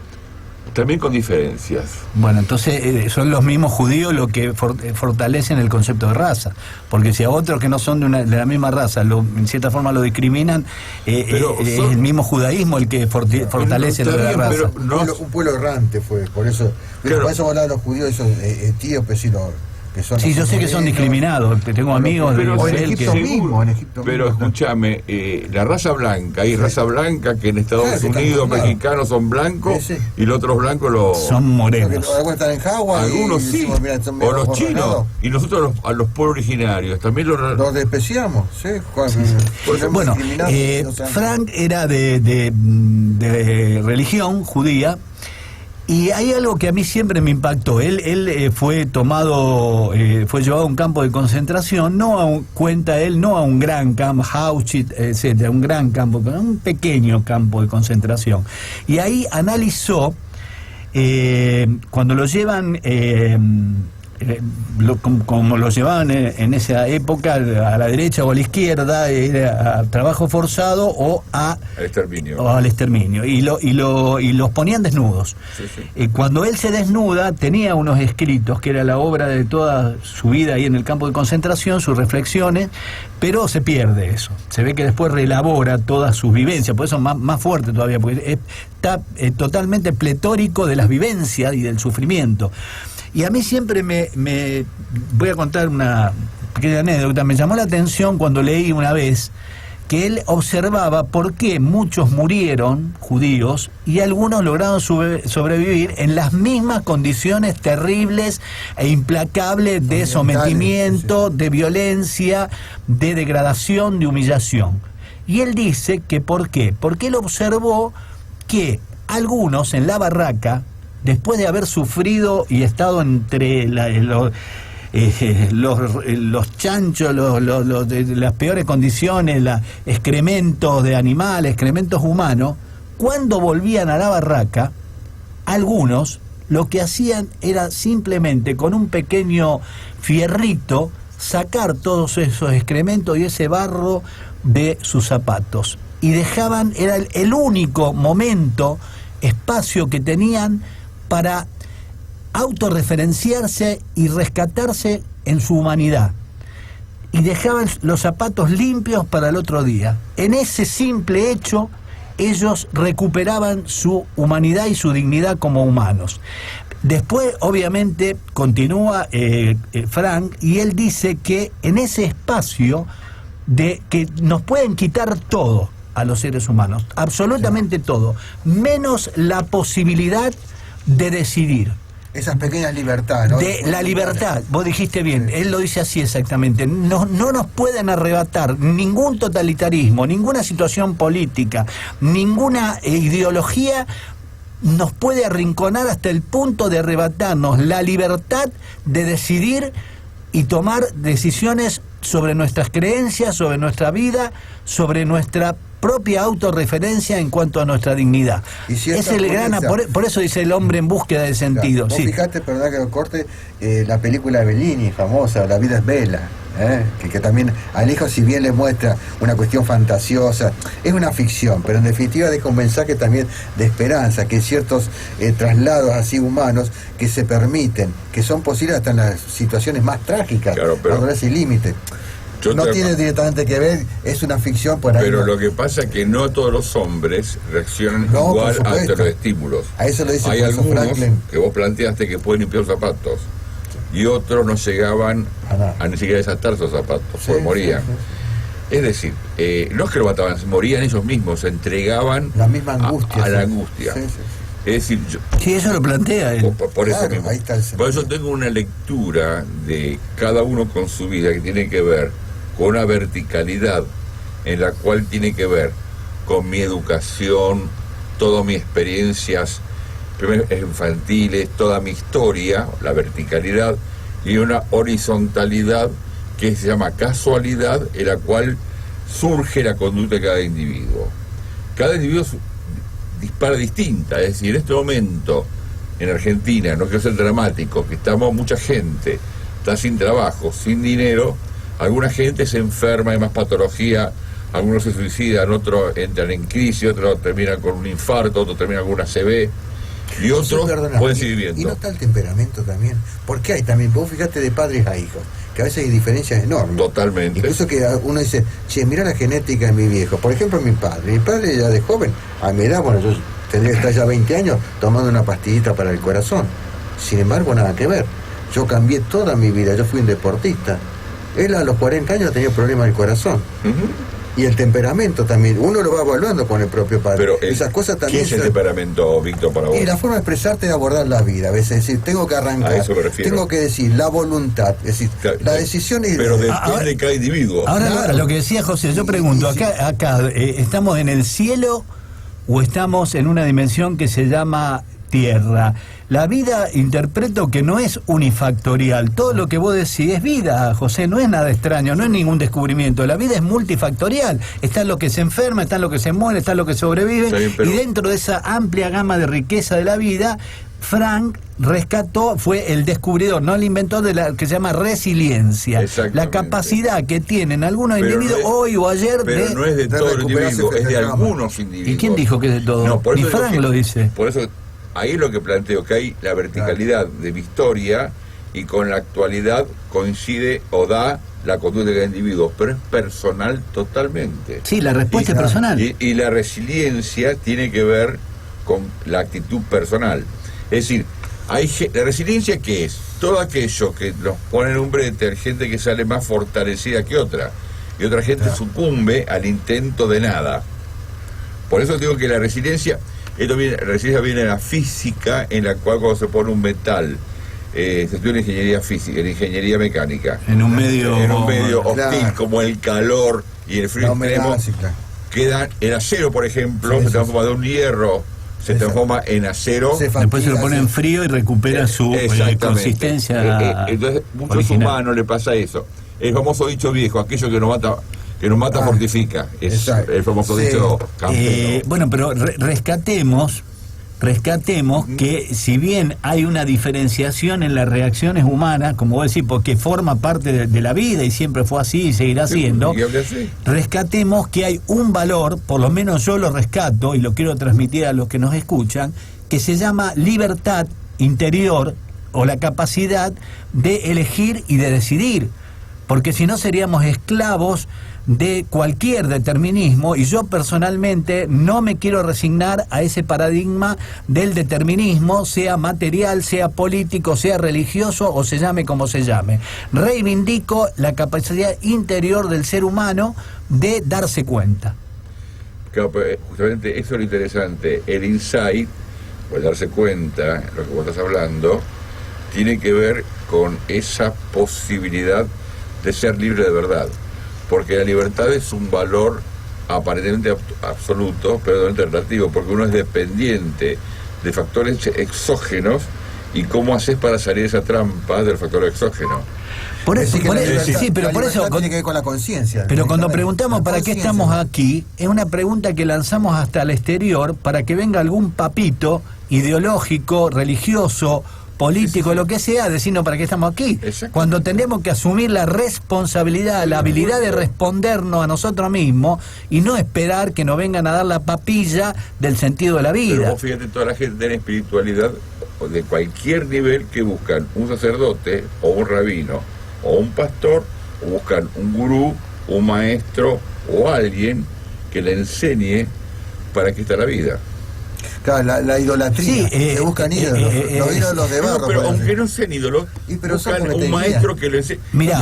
También con diferencias. Bueno, entonces son los mismos judíos los que fortalecen el concepto de raza. Porque si a otros que no son de la misma raza, en cierta forma lo discriminan, Pero es son- el mismo judaísmo el que fortalece Está lo de la bien, raza. pero no- Un pueblo errante fue, por eso. Claro. Por eso hablaban los judíos, esos etíopes y los que son Sí, yo sé que son discriminados, tengo amigos de pero o en Israel Egipto que... mismo, en Egipto Pero mismo. escúchame, la raza blanca, hay raza blanca que en Estados Claro, que están Unidos, formados. mexicanos son blancos, Sí, sí. y los otros blancos los... Son Porque morenos. algunos están en Hawái. Algunos y sí, decimos, mira, son o medio los chinos, borrados. y nosotros a los pueblos originarios, también Los despreciamos, ¿sí? Bueno, Frank era de religión judía, y hay algo que a mí siempre me impactó. Él fue llevado a un campo de concentración, no a un gran campo, Auschwitz, etcétera, un gran campo, un pequeño campo de concentración. Y ahí analizó, cuando lo llevan, como lo llevaban en esa época, a la derecha o a la izquierda, era a trabajo forzado o al exterminio, y los ponían desnudos. Sí, sí. Cuando él se desnuda, tenía unos escritos que era la obra de toda su vida ahí en el campo de concentración, sus reflexiones, pero se pierde eso. Se ve que después reelabora todas sus vivencias, por eso más fuerte todavía, porque está totalmente pletórico de las vivencias y del sufrimiento. Y a mí siempre me voy a contar una pequeña anécdota. Me llamó la atención cuando leí una vez que él observaba por qué muchos murieron, judíos, y algunos lograron sobrevivir en las mismas condiciones terribles e implacables de sometimiento, de violencia, de degradación, de humillación. Y él dice que ¿por qué? Porque él observó que algunos en la barraca, después de haber sufrido y estado entre los chanchos, de las peores condiciones, excrementos de animales, excrementos humanos, cuando volvían a la barraca, algunos lo que hacían era simplemente con un pequeño fierrito sacar todos esos excrementos y ese barro de sus zapatos. Y dejaban, era el único espacio que tenían para autorreferenciarse y rescatarse en su humanidad. Y dejaban los zapatos limpios para el otro día. En ese simple hecho, ellos recuperaban su humanidad y su dignidad como humanos. Después, obviamente, continúa Frank, y él dice que en ese espacio que nos pueden quitar todo a los seres humanos, absolutamente todo, menos la posibilidad de decidir. Esas pequeñas libertades, ¿no? De la libertad, vos dijiste bien, él lo dice así exactamente. No nos pueden arrebatar ningún totalitarismo, ninguna situación política, ninguna ideología nos puede arrinconar hasta el punto de arrebatarnos la libertad de decidir y tomar decisiones sobre nuestras creencias, sobre nuestra vida, sobre nuestra propia autorreferencia en cuanto a nuestra dignidad. Si es el gran, por eso dice el hombre en búsqueda de sentido. Claro, vos sí. fijaste, perdón que lo corte, la película de Bellini, famosa, La vida es bella, que también al hijo, si bien le muestra una cuestión fantasiosa, es una ficción, pero en definitiva deja un mensaje también de esperanza, que ciertos traslados así humanos que se permiten, que son posibles hasta en las situaciones más trágicas, claro, pero cuando ese límite. No tiene directamente que ver, es una ficción por ahí. Pero lo que pasa es que no todos los hombres reaccionan igual ante los estímulos. A eso lo dice Hay algunos Franklin, que vos planteaste que pueden limpiar los zapatos, y otros no llegaban a ni siquiera desatar esos zapatos, porque morían. Es decir, no es que lo mataban, morían ellos mismos, se entregaban la misma angustia, a la angustia. Es decir, sí, eso lo plantea él. Por eso mismo. Ahí está por eso tengo una lectura de cada uno con su vida que tiene que ver con una verticalidad en la cual tiene que ver con mi educación, todas mis experiencias primero infantiles, toda mi historia, la verticalidad, y una horizontalidad que se llama casualidad, en la cual surge la conducta de cada individuo. Cada individuo dispara distinta, es decir, en este momento en Argentina, no quiero ser dramático, que estamos mucha gente, está sin trabajo, sin dinero, alguna gente se enferma, hay más patología, algunos se suicidan, otros entran en crisis, otros terminan con un infarto, otros terminan con una ACV, y otros pueden seguir viviendo. Y no está el temperamento también, porque hay también, vos fíjate, de padres a hijos, que a veces hay diferencias enormes. Totalmente. Incluso que uno dice, che, mira la genética de mi viejo. Por ejemplo, mi padre ya de joven, a mi edad, bueno, yo tendría que estar ya 20 años tomando una pastillita para el corazón. Sin embargo, nada que ver. Yo cambié toda mi vida, yo fui un deportista. Él a los 40 años tenía problemas del corazón. Y el temperamento también, uno lo va evaluando con el propio padre. Pero esas cosas también. ¿Qué es el temperamento, Víctor, para vos? Y la forma de expresarte y abordar la vida. A veces decir, tengo que arrancar, A eso me refiero. tengo que decir, la voluntad, es decir, la decisión es. Pero depende de cada individuo. Ahora Claro. lo que decía José, yo pregunto, acá ¿estamos en el cielo o estamos en una dimensión que se llama tierra? La vida, interpreto que no es unifactorial. Todo lo que vos decís es vida, José, no es nada extraño, no es ningún descubrimiento. La vida es multifactorial. Está lo que se enferma, está lo que se muere, está lo que sobrevive. Está bien, pero... Y dentro de esa amplia gama de riqueza de la vida, Frank rescató, fue el descubridor, no el inventor de la que se llama resiliencia. La capacidad que tienen algunos individuos hoy o ayer pero no es de todos los individuos, es de algunos individuos. ¿Y quién dijo que es de todos? No, Ni Frank lo dice. Por eso, ahí es lo que planteo, que hay la verticalidad de mi historia y con la actualidad coincide o da la conducta de cada individuo, pero es personal totalmente. Sí, la respuesta es personal. Y la resiliencia tiene que ver con la actitud personal. Es decir, la resiliencia, ¿qué es? Todo aquello que nos pone en un brete, hay gente que sale más fortalecida que otra, y otra gente sucumbe al intento de nada. Por eso digo que la resiliencia viene de la física, en la cual cuando se pone un metal, se estudia en ingeniería física, en ingeniería mecánica. En un medio hostil, como el calor y el frío extremo, queda en acero, por ejemplo, se transforma de un hierro, se transforma en acero. Después se lo pone en frío y recupera su consistencia. Entonces, muchos humanos le pasa eso. El famoso dicho viejo, aquello que nos mata fortifica. Es el famoso dicho campero. Bueno, pero rescatemos que si bien hay una diferenciación en las reacciones humanas, como vos decís, porque forma parte de la vida y siempre fue así y seguirá siendo, rescatemos que hay un valor, por lo menos yo lo rescato y lo quiero transmitir a los que nos escuchan, que se llama libertad interior o la capacidad de elegir y de decidir, porque si no seríamos esclavos de cualquier determinismo, y yo personalmente no me quiero resignar a ese paradigma del determinismo, sea material, sea político, sea religioso o se llame como se llame. Reivindico la capacidad interior del ser humano de darse cuenta. Claro, pero justamente eso es lo interesante. El insight, pues darse cuenta, lo que vos estás hablando, tiene que ver con esa posibilidad de ser libre de verdad. Porque la libertad es un valor aparentemente absoluto, pero totalmente relativo, porque uno es dependiente de factores exógenos, y cómo haces para salir de esa trampa del factor exógeno. Por eso, pero por eso tiene que ver con la conciencia. Pero cuando preguntamos para qué estamos aquí, es una pregunta que lanzamos hasta el exterior para que venga algún papito ideológico, religioso, político, lo que sea, decirnos para qué estamos aquí. Cuando tenemos que asumir la responsabilidad, la habilidad de respondernos a nosotros mismos y no esperar que nos vengan a dar la papilla del sentido de la vida. Pero vos fíjate, toda la gente en espiritualidad de cualquier nivel que buscan un sacerdote o un rabino o un pastor, o buscan un gurú, un maestro o alguien que le enseñe para qué está la vida. Claro, la idolatría, se buscan ídolos, los ídolos de barro. Pero aunque no sean ídolos, buscan un maestro que lo enseñe. Mirá,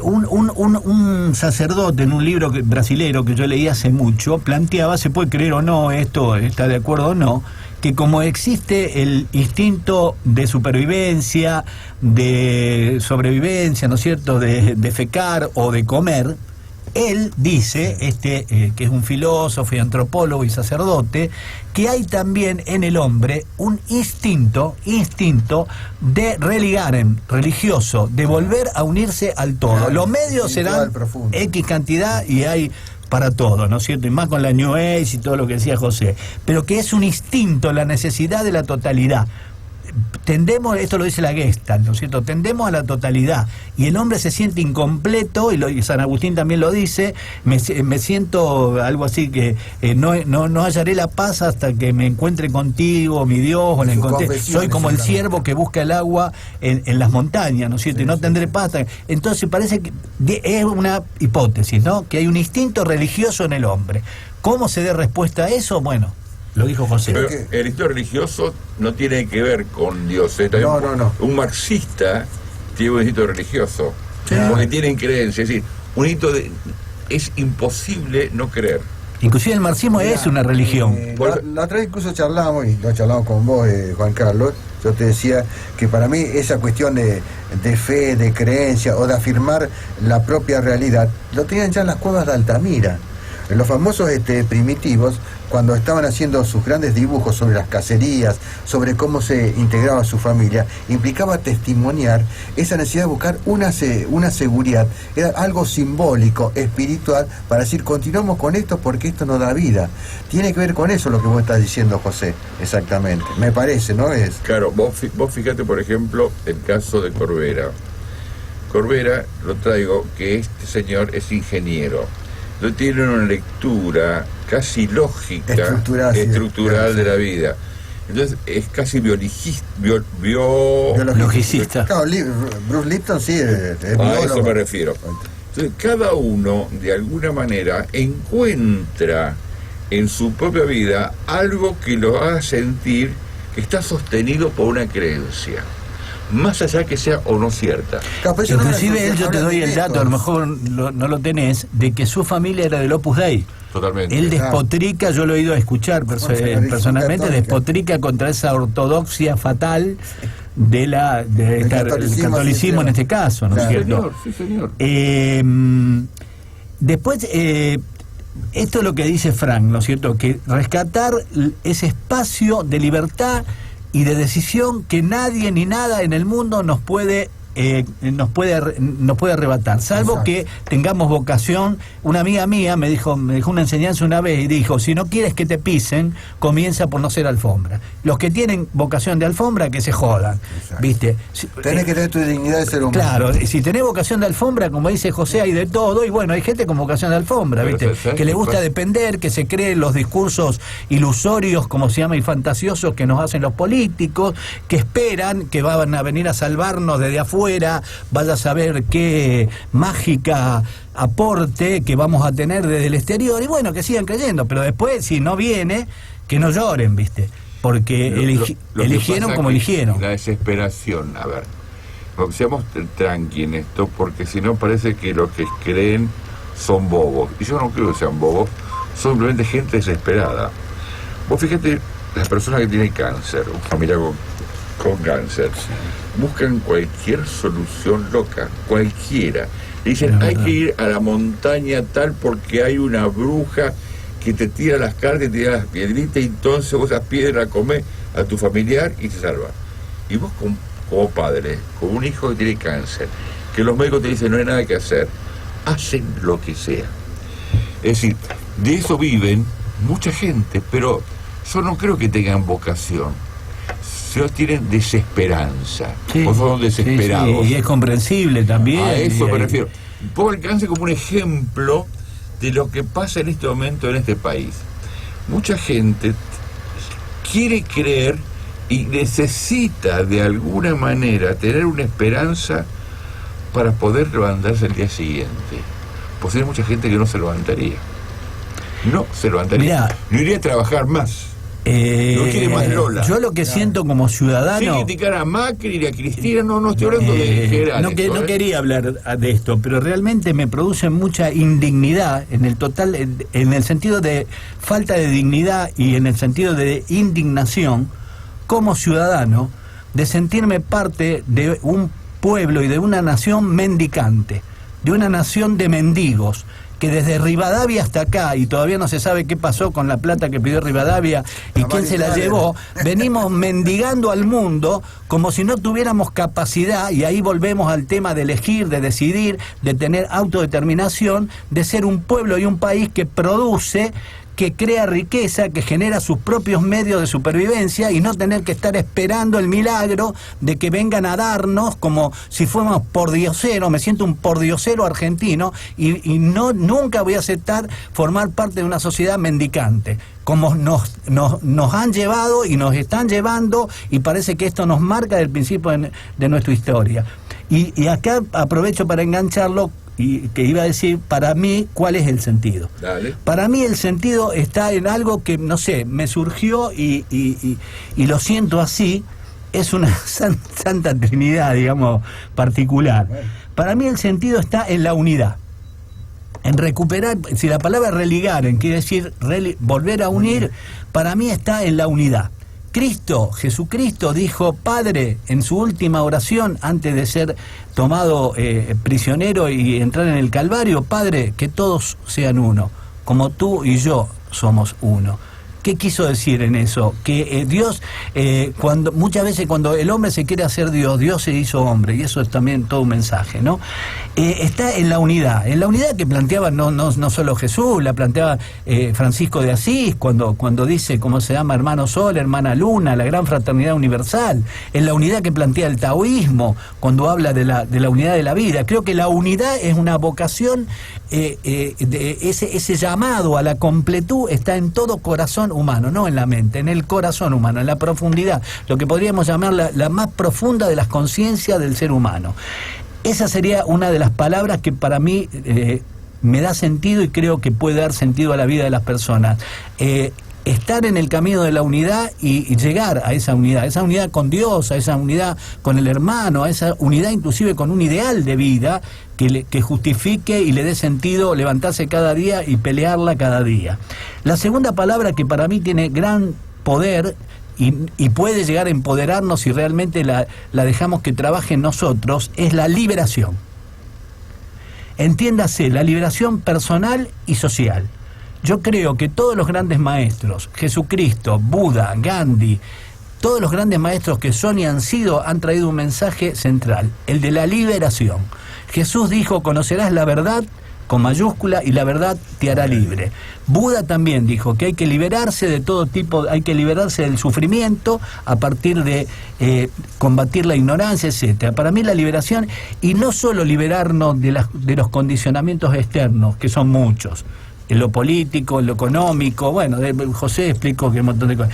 un sacerdote en un libro brasilero que yo leí hace mucho planteaba, se puede creer o no, esto está de acuerdo o no, que como existe el instinto de supervivencia, de sobrevivencia, ¿no es cierto?, de defecar o de comer, él dice, que es un filósofo y antropólogo y sacerdote, que hay también en el hombre un instinto de religaren, religioso, de volver a unirse al todo. Los medios serán X cantidad y hay para todo, ¿no es cierto? Y más con la New Age y todo lo que decía José. Pero que es un instinto, la necesidad de la totalidad. Tendemos, esto lo dice la Gestalt, ¿no es cierto? Tendemos a la totalidad y el hombre se siente incompleto, y San Agustín también lo dice, me siento algo así que no hallaré la paz hasta que me encuentre contigo, mi Dios, o la encontré. Soy como el ciervo que busca el agua en las montañas, ¿no es cierto? Y no tendré paz hasta... Entonces parece que es una hipótesis, ¿no? Que hay un instinto religioso en el hombre. ¿Cómo se dé respuesta a eso? Bueno, Lo dijo José. Pero el hito religioso no tiene que ver con Dios. No. Un marxista tiene un hito religioso. Sí. Porque tienen creencia. Es decir, un hito es imposible no creer. Inclusive el marxismo es una religión. La otra vez incluso charlamos, y lo charlamos con vos, Juan Carlos. Yo te decía que para mí esa cuestión de fe, de creencia o de afirmar la propia realidad, lo tenían ya en las cuevas de Altamira. Los famosos primitivos, cuando estaban haciendo sus grandes dibujos sobre las cacerías, sobre cómo se integraba su familia, implicaba testimoniar esa necesidad de buscar una seguridad. Era algo simbólico, espiritual, para decir, continuamos con esto porque esto nos da vida. Tiene que ver con eso lo que vos estás diciendo, José, exactamente. Me parece, ¿no es? Claro, vos fíjate, por ejemplo, el caso de Corbera. Corbera, lo traigo, que este señor es ingeniero. No tiene una lectura casi lógica, estructural de la vida. Entonces es casi biologicista. Claro, Bruce Lipton sí es a eso me refiero. Entonces cada uno, de alguna manera, encuentra en su propia vida algo que lo haga sentir que está sostenido por una creencia, más allá que sea o no cierta. Inclusive yo te doy el dato, a lo mejor no lo tenés, de que su familia era del Opus Dei. Totalmente. Él despotrica, yo lo he ido a escuchar personalmente, despotrica contra esa ortodoxia fatal del catolicismo en este caso, ¿no es cierto? Sí, señor. Después, esto es lo que dice Frank, ¿no es cierto? Que rescatar ese espacio de libertad y de decisión que nadie ni nada en el mundo nos puede arrebatar, salvo Exacto. que tengamos vocación. Una amiga mía me dijo una enseñanza una vez y dijo: si no quieres que te pisen, comienza por no ser alfombra. Los que tienen vocación de alfombra, que se jodan. Exacto. ¿Viste? Tenés que tener tu dignidad de ser humano. Claro, si tenés vocación de alfombra, como dice José, hay de todo, y bueno, hay gente con vocación de alfombra, ¿viste? Que le gusta depender, que se cree los discursos ilusorios, como se llama, y fantasiosos que nos hacen los políticos, que esperan que van a venir a salvarnos desde afuera, vaya a saber qué mágica aporte que vamos a tener desde el exterior, y bueno, que sigan creyendo, pero después, si no viene, que no lloren, ¿viste? Porque eligieron como eligieron. La desesperación, a ver, seamos tranqui en esto, porque si no parece que los que creen son bobos, y yo no creo que sean bobos, son simplemente gente desesperada. Vos fíjate, las personas que tienen cáncer, un familiar con cáncer, buscan cualquier solución loca, cualquiera. Dicen, hay que ir a la montaña tal porque hay una bruja que te tira las cartas, te tira las piedritas, y entonces vos esas piedras comés a tu familiar y se salva. Y vos como padre, con un hijo que tiene cáncer, que los médicos te dicen no hay nada que hacer, hacen lo que sea. Es decir, de eso viven mucha gente, pero yo no creo que tengan vocación. Ellos tienen desesperanza, o son desesperados. Sí, y es comprensible también. A eso me refiero. Pongo el cáncer como un ejemplo de lo que pasa en este momento en este país. Mucha gente quiere creer y necesita de alguna manera tener una esperanza para poder levantarse el día siguiente. Pues hay mucha gente que no se levantaría. No se levantaría. Mirá, no iría a trabajar más. No quiere más Lola. Yo lo que siento como ciudadano... Sin criticar a Macri y a Cristina, no estoy hablando de general. No quería hablar de esto, pero realmente me produce mucha indignidad en el sentido de falta de dignidad y en el sentido de indignación como ciudadano, de sentirme parte de un pueblo y de una nación mendicante, de una nación de mendigos, que desde Rivadavia hasta acá, y todavía no se sabe qué pasó con la plata que pidió Rivadavia y quién se la llevó, venimos mendigando al mundo como si no tuviéramos capacidad, y ahí volvemos al tema de elegir, de decidir, de tener autodeterminación, de ser un pueblo y un país que produce, que crea riqueza, que genera sus propios medios de supervivencia, y no tener que estar esperando el milagro de que vengan a darnos como si fuéramos pordioseros. Me siento un pordiosero argentino y nunca voy a aceptar formar parte de una sociedad mendicante, como nos han llevado y nos están llevando, y parece que esto nos marca desde el principio de nuestra historia. Y acá aprovecho para engancharlo y que iba a decir, para mí, ¿cuál es el sentido? Dale. Para mí el sentido está en algo que, no sé, me surgió y lo siento así, es una santa trinidad, digamos, particular. Para mí el sentido está en la unidad, en recuperar, si la palabra religar quiere decir volver a unir, para mí está en la unidad. Jesucristo dijo, Padre, en su última oración, antes de ser tomado prisionero y entrar en el Calvario, Padre, que todos sean uno, como tú y yo somos uno. ¿Qué quiso decir en eso? Que Dios, muchas veces cuando el hombre se quiere hacer Dios, Dios se hizo hombre, y eso es también todo un mensaje, ¿no? Está en la unidad que planteaba no solo Jesús, la planteaba Francisco de Asís, cuando dice, ¿cómo se llama? Hermano Sol, hermana Luna, la gran fraternidad universal, en la unidad que plantea el taoísmo, cuando habla de la unidad de la vida. Creo que la unidad es una vocación, ese llamado a la completud está en todo corazón humano, no en la mente, en el corazón humano, en la profundidad, lo que podríamos llamar la más profunda de las conciencias del ser humano. Esa sería una de las palabras que para mí me da sentido y creo que puede dar sentido a la vida de las personas. Estar en el camino de la unidad y llegar a esa unidad con Dios, a esa unidad con el hermano, a esa unidad inclusive con un ideal de vida que justifique y le dé sentido levantarse cada día y pelearla cada día. La segunda palabra que para mí tiene gran poder y puede llegar a empoderarnos si realmente la dejamos que trabaje en nosotros, es la liberación. Entiéndase, la liberación personal y social. Yo creo que todos los grandes maestros, Jesucristo, Buda, Gandhi, todos los grandes maestros que son y han sido, han traído un mensaje central, el de la liberación. Jesús dijo, conocerás la verdad con mayúscula y la verdad te hará libre. Buda también dijo que hay que liberarse de todo tipo, hay que liberarse del sufrimiento a partir de combatir la ignorancia, etcétera. Para mí la liberación, y no solo liberarnos de los condicionamientos externos, que son muchos, en lo político, en lo económico, bueno, José explicó que un montón de cosas.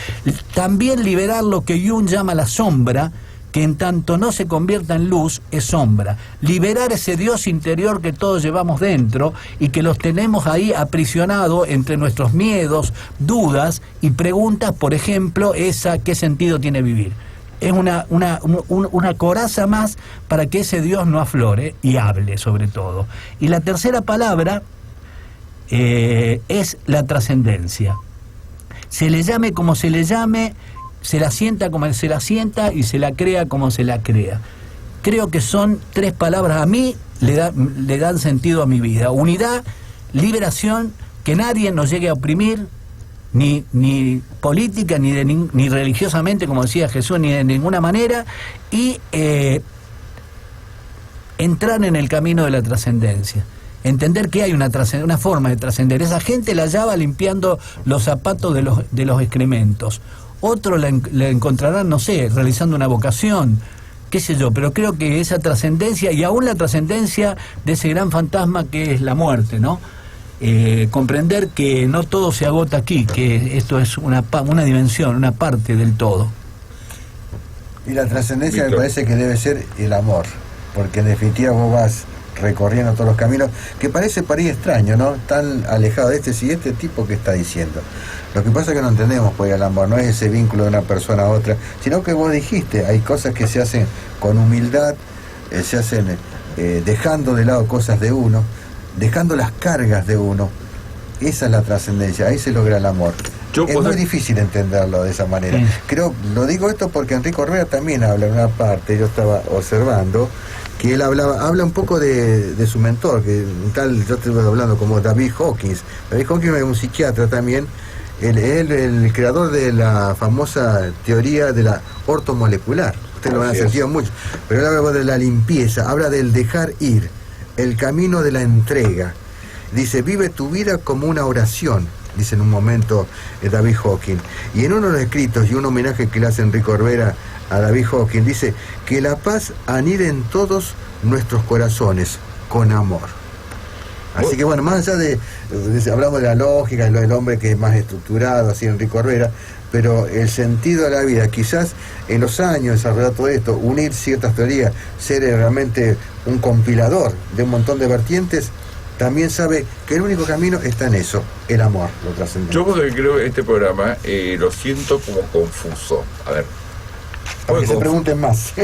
También liberar lo que Jung llama la sombra, que en tanto no se convierta en luz, es sombra. Liberar ese Dios interior que todos llevamos dentro y que los tenemos ahí aprisionados entre nuestros miedos, dudas y preguntas, por ejemplo, ¿qué sentido tiene vivir? Es una coraza más para que ese Dios no aflore y hable sobre todo. Y la tercera palabra es la trascendencia. Se le llame como se le llame, se la sienta como se la sienta y se la crea como se la crea. Creo que son tres palabras, a mí le dan sentido a mi vida. Unidad, liberación, que nadie nos llegue a oprimir, ni política, ni religiosamente, como decía Jesús, ni de ninguna manera, y entrar en el camino de la trascendencia. Entender que hay una forma de trascender. Esa gente la hallaba limpiando los zapatos de los excrementos. Otros la encontrarán, no sé, realizando una vocación, qué sé yo, pero creo que esa trascendencia, y aún la trascendencia de ese gran fantasma que es la muerte, ¿no? Comprender que no todo se agota aquí, que esto es una dimensión, una parte del todo. Y la trascendencia me parece que debe ser el amor, porque en definitiva vos vas recorriendo todos los caminos, que parece para ir extraño, ¿no? Tan alejado de este tipo que está diciendo. Lo que pasa es que no entendemos pues el amor, no es ese vínculo de una persona a otra, sino que vos dijiste, hay cosas que se hacen con humildad, se hacen dejando de lado cosas de uno, dejando las cargas de uno. Esa es la trascendencia, ahí se logra el amor. Es muy difícil entenderlo de esa manera. Lo digo esto porque Enrique Correa también habla en una parte, yo estaba observando, que él habla un poco de su mentor, que yo estoy hablando como David Hawkins. David Hawkins es un psiquiatra también, el creador de la famosa teoría de la ortomolecular. Ustedes lo van a sentir mucho, pero él habla de la limpieza, habla del dejar ir, el camino de la entrega. Dice, vive tu vida como una oración, dice en un momento David Hawkins. Y en uno de los escritos, y un homenaje que le hace Enrique Correa a David Hawkins, dice que la paz anida en todos nuestros corazones con amor. Así que bueno, más allá hablamos de la lógica, del hombre que es más estructurado, así Enrique Correa, pero el sentido de la vida, quizás en los años desarrollar todo esto, unir ciertas teorías, ser realmente un compilador de un montón de vertientes, también sabe que el único camino está en eso, el amor, lo trascendente. Yo porque creo que este programa lo siento como confuso. A ver. Para que se pregunten más.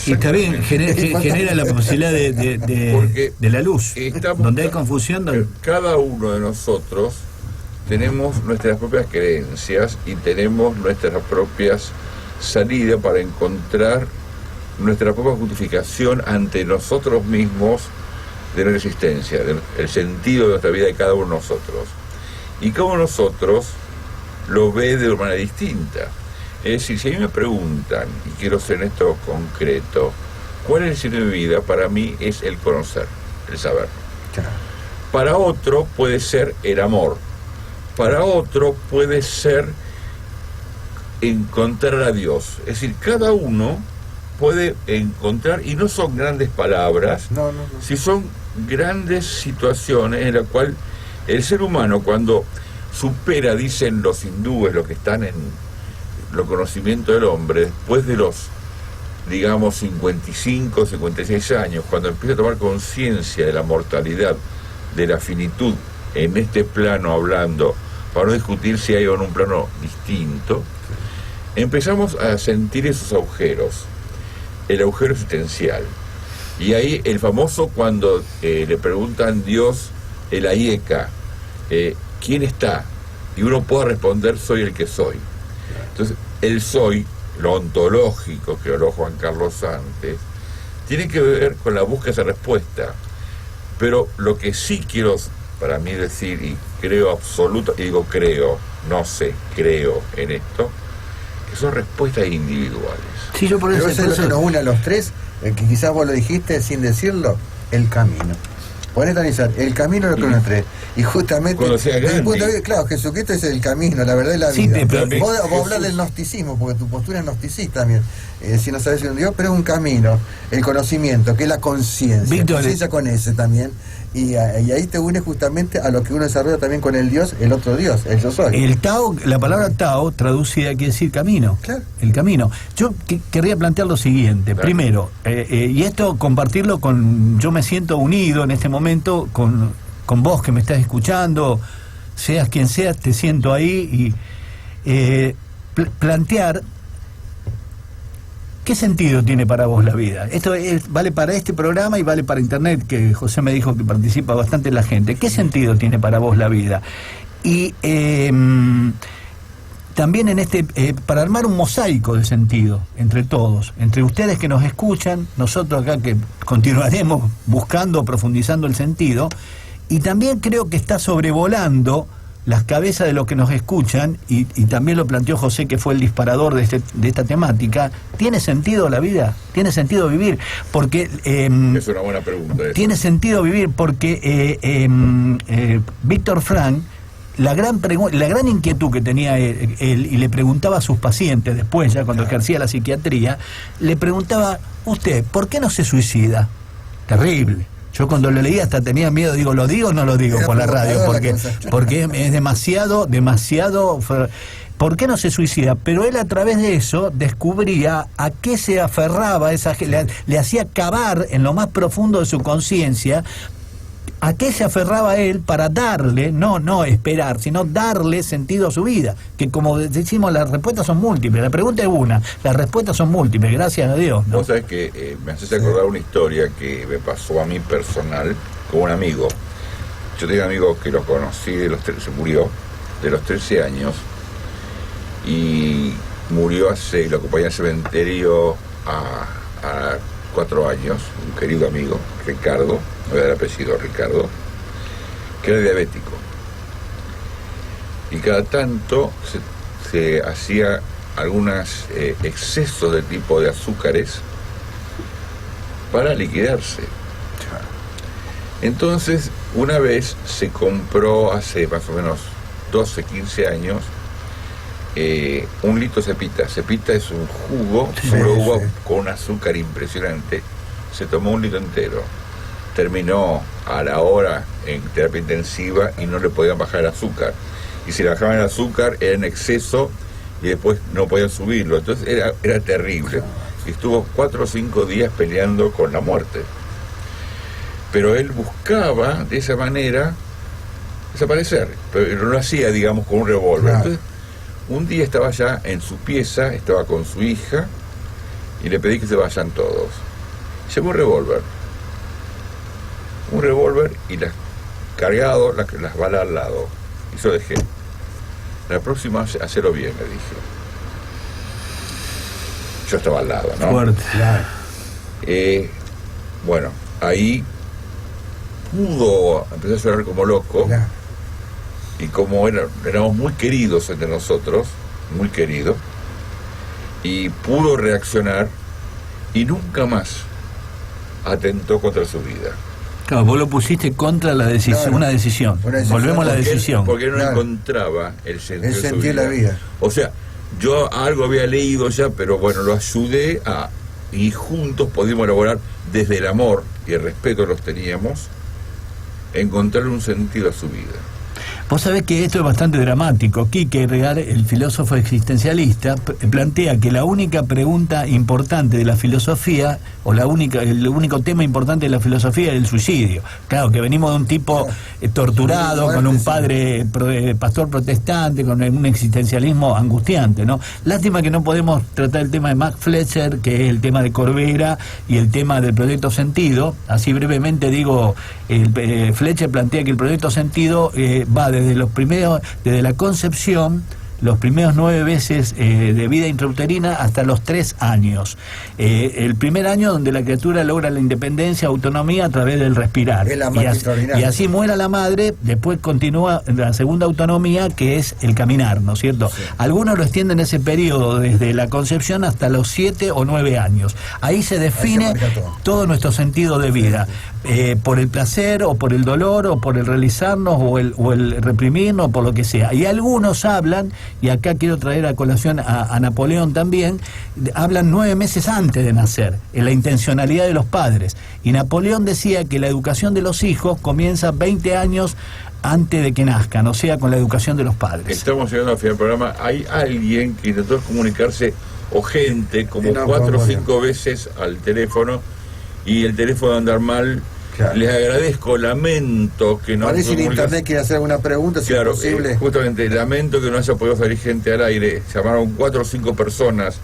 Y está bien, genera la posibilidad de la luz. Donde hay confusión. Cada uno de nosotros tenemos nuestras propias creencias y tenemos nuestras propias salidas para encontrar nuestra propia justificación ante nosotros mismos de nuestra existencia, del sentido de nuestra vida de cada uno de nosotros. Y cada uno de nosotros lo ve de una manera distinta. Es decir, si a mí me preguntan, y quiero ser en esto concreto, ¿cuál es el sentido de mi vida? Para mí es el conocer, el saber. Para otro puede ser el amor. Para otro puede ser encontrar a Dios. Es decir, cada uno puede encontrar, y no son grandes palabras, si son grandes situaciones en las cuales el ser humano, cuando supera, dicen los hindúes, los que están en los conocimientos del hombre, después de los, digamos, 55, 56 años, cuando empieza a tomar conciencia de la mortalidad, de la finitud, en este plano hablando, para no discutir si hay o no un plano distinto, empezamos a sentir esos agujeros, el agujero existencial. Y ahí el famoso cuando le preguntan Dios, el Ayeka, ¿quién está? Y uno puede responder, soy el que soy. Entonces, el soy, lo ontológico que habló Juan Carlos antes, tiene que ver con la búsqueda de esa respuesta. Pero lo que sí quiero para mí decir, y creo absoluto, y digo creo, no sé, creo en esto, que son respuestas individuales. Sí, yo por eso es lo que nos une a los tres, que quizás vos lo dijiste sin decirlo, el camino. Ponete a analizar, el camino es lo que nos trae. Y justamente, desde el punto de vista, claro, Jesucristo es el camino, la verdad es la vida. Vos hablar del gnosticismo, porque tu postura es gnosticista también. Si no sabes si es un Dios, pero es un camino, el conocimiento, que es la conciencia. Conciencia con ese también. Y ahí te une justamente a lo que uno desarrolla también con el Dios, el otro Dios, el yo soy. El Tao, la palabra Tao traducida quiere decir camino. Claro. El camino. Yo querría plantear lo siguiente. Claro. Primero, y esto compartirlo con, yo me siento unido en este momento con vos que me estás escuchando, seas quien seas, te siento ahí y plantear ¿qué sentido tiene para vos la vida? Esto vale para este programa y vale para internet, que José me dijo que participa bastante la gente. ¿Qué sentido tiene para vos la vida? Y también en para armar un mosaico de sentido entre todos, entre ustedes que nos escuchan, nosotros acá que continuaremos buscando, profundizando el sentido, y también creo que está sobrevolando las cabezas de los que nos escuchan, y también lo planteó José, que fue el disparador de esta temática. ¿Tiene sentido la vida? ¿Tiene sentido vivir? Porque es una buena pregunta. Tiene sentido vivir porque Víctor Frank, la gran inquietud que tenía él, y le preguntaba a sus pacientes después, ya cuando ejercía la psiquiatría, le preguntaba, usted, ¿por qué no se suicida? Terrible. Yo cuando lo leía hasta tenía miedo, digo, ¿lo digo o no lo digo por la radio? Porque es demasiado. ¿Por qué no se suicida? Pero él a través de eso descubría a qué se aferraba, le hacía cavar en lo más profundo de su conciencia, a qué se aferraba él para darle, no esperar, sino darle sentido a su vida. Que como decimos, las respuestas son múltiples. La pregunta es una, las respuestas son múltiples, gracias a Dios, ¿no? Vos sabés que me haces acordar una historia que me pasó a mí personal con un amigo. Yo tenía un amigo que lo conocí, se murió de los 13 años, y murió lo acompañé al cementerio a 4 años, un querido amigo, Ricardo, no era el apellido, Ricardo, que era diabético. Y cada tanto se hacía algunos excesos de tipo de azúcares para liquidarse. Entonces, una vez se compró, hace más o menos 12, 15 años, un litro de cepita. Cepita es un jugo, uva con un azúcar impresionante. Se tomó un litro entero. Terminó a la hora en terapia intensiva y no le podían bajar el azúcar. Y si le bajaban el azúcar era en exceso y después no podían subirlo. Entonces era terrible. Y estuvo 4 o 5 días peleando con la muerte. pero él buscaba de esa manera desaparecer, pero no lo hacía, digamos, con un revólver. Entonces, un día estaba ya en su pieza, estaba con su hija, y le pedí que se vayan todos. Llevó un revólver y cargado, las balas al lado, y yo dejé. La próxima, hacelo bien, le dije. Yo estaba al lado, ¿no? Fuerte. Bueno, ahí empezó a llorar como loco. Y como éramos muy queridos entre nosotros, muy queridos, y pudo reaccionar y nunca más atentó contra su vida. Claro, vos lo pusiste contra la decisión, una decisión. Volvemos a la decisión. Porque él no encontraba el sentido de su vida. La vida. O sea, yo algo había leído ya, pero bueno, lo ayudé y juntos pudimos elaborar desde el amor y el respeto que los teníamos, encontrarle un sentido a su vida. Vos sabés que esto es bastante dramático. Kierkegaard, el filósofo existencialista, plantea que la única pregunta importante de la filosofía, o el único tema importante de la filosofía es el suicidio. Claro, que venimos de un tipo torturado, con un padre pastor protestante, con un existencialismo angustiante, ¿no? Lástima que no podemos tratar el tema de Max Fletcher, que es el tema de Corbera, y el tema del proyecto Sentido. Así brevemente digo, Fletcher plantea que el proyecto Sentido va desde la concepción, los primeros 9 meses de vida intrauterina hasta los 3 años. El primer año donde la criatura logra la independencia, autonomía a través del respirar. Y así muera la madre, después continúa la segunda autonomía, que es el caminar, ¿no es cierto? Sí. Algunos lo extienden ese periodo desde la concepción hasta los 7 o 9 años. Ahí se define todo nuestro sentido de vida. Por el placer, o por el dolor, o por el realizarnos, o el reprimirnos, o por lo que sea. Y algunos hablan, y acá quiero traer a colación a Napoleón también, hablan 9 meses antes de nacer, en la intencionalidad de los padres. Y Napoleón decía que la educación de los hijos comienza 20 años antes de que nazcan, o sea, con la educación de los padres. Estamos llegando al final del programa. Hay alguien que intentó comunicarse, o gente, como 4 o 5 veces al teléfono, y el teléfono anda mal. Claro. Les agradezco, lamento que no... Parece que internet quiere hacer alguna pregunta, si es posible. Justamente, lamento que no haya podido salir gente al aire. Llamaron 4 o 5 personas,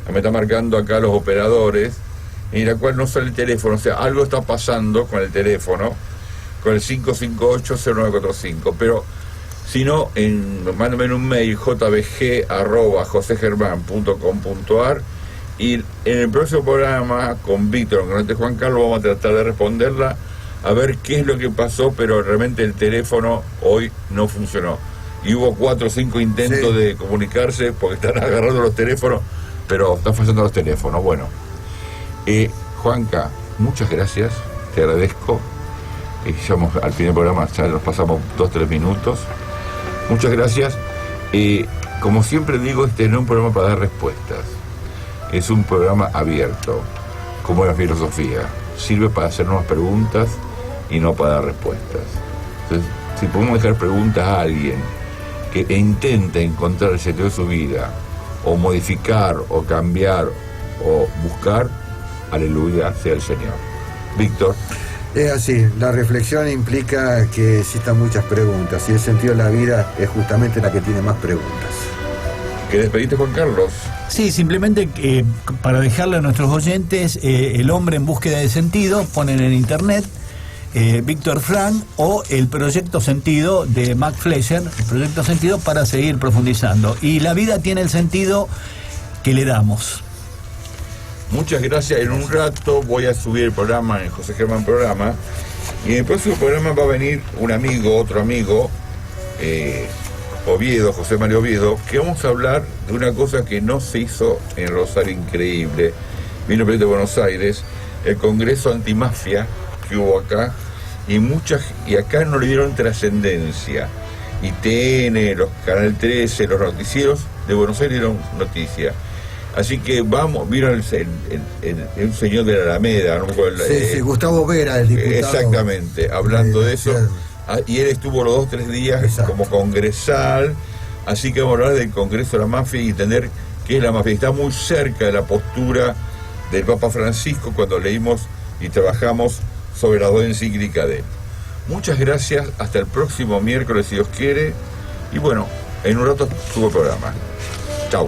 me está marcando acá los operadores, en la cual no sale el teléfono. O sea, algo está pasando con el teléfono, con el 558-0945. Pero, si no, mándame en un mail, jbg@josegerman.com.ar. Y en el próximo programa con Víctor, con este Juan Carlos, vamos a tratar de responderla, a ver qué es lo que pasó, pero realmente el teléfono hoy no funcionó. Y hubo 4 o 5 intentos de comunicarse, porque están agarrando los teléfonos, pero están fallando los teléfonos. Bueno, Juanca, muchas gracias, te agradezco. Llegamos al final del programa, ya nos pasamos 2-3 minutos. Muchas gracias. Como siempre digo, este no es un programa para dar respuestas. Es un programa abierto, como la filosofía. Sirve para hacernos preguntas y no para dar respuestas. Entonces, si podemos dejar preguntas a alguien que intente encontrar el sentido de su vida, o modificar, o cambiar, o buscar, aleluya sea el Señor. Víctor. Es así, la reflexión implica que existan muchas preguntas, y el sentido de la vida es justamente la que tiene más preguntas. ¿Qué despediste, Juan Carlos? Sí, simplemente para dejarle a nuestros oyentes, El hombre en búsqueda de sentido, ponen en internet Víctor Frank, o el proyecto Sentido de Max Fletcher, el proyecto Sentido, para seguir profundizando. Y la vida tiene el sentido que le damos. Muchas gracias. En un rato voy a subir el programa en José Germán Programa, y en el próximo programa va a venir un amigo, otro amigo, Oviedo, José Mario Oviedo, que vamos a hablar de una cosa que no se hizo en Rosario, increíble. Vino el presidente de Buenos Aires, el Congreso Antimafia que hubo acá, y acá no le dieron trascendencia. ITN, los Canal 13, los noticieros de Buenos Aires dieron noticia. Así que vino un señor de la Alameda, ¿no? Sí, Gustavo Vera, el diputado. Exactamente, hablando de eso. Y él estuvo los 2 o 3 días como congresal, así que vamos a hablar del Congreso de la Mafia y entender qué es la mafia. Está muy cerca de la postura del Papa Francisco cuando leímos y trabajamos sobre las dos encíclicas de él. Muchas gracias, hasta el próximo miércoles si Dios quiere, y bueno, en un rato subo el programa. Chau.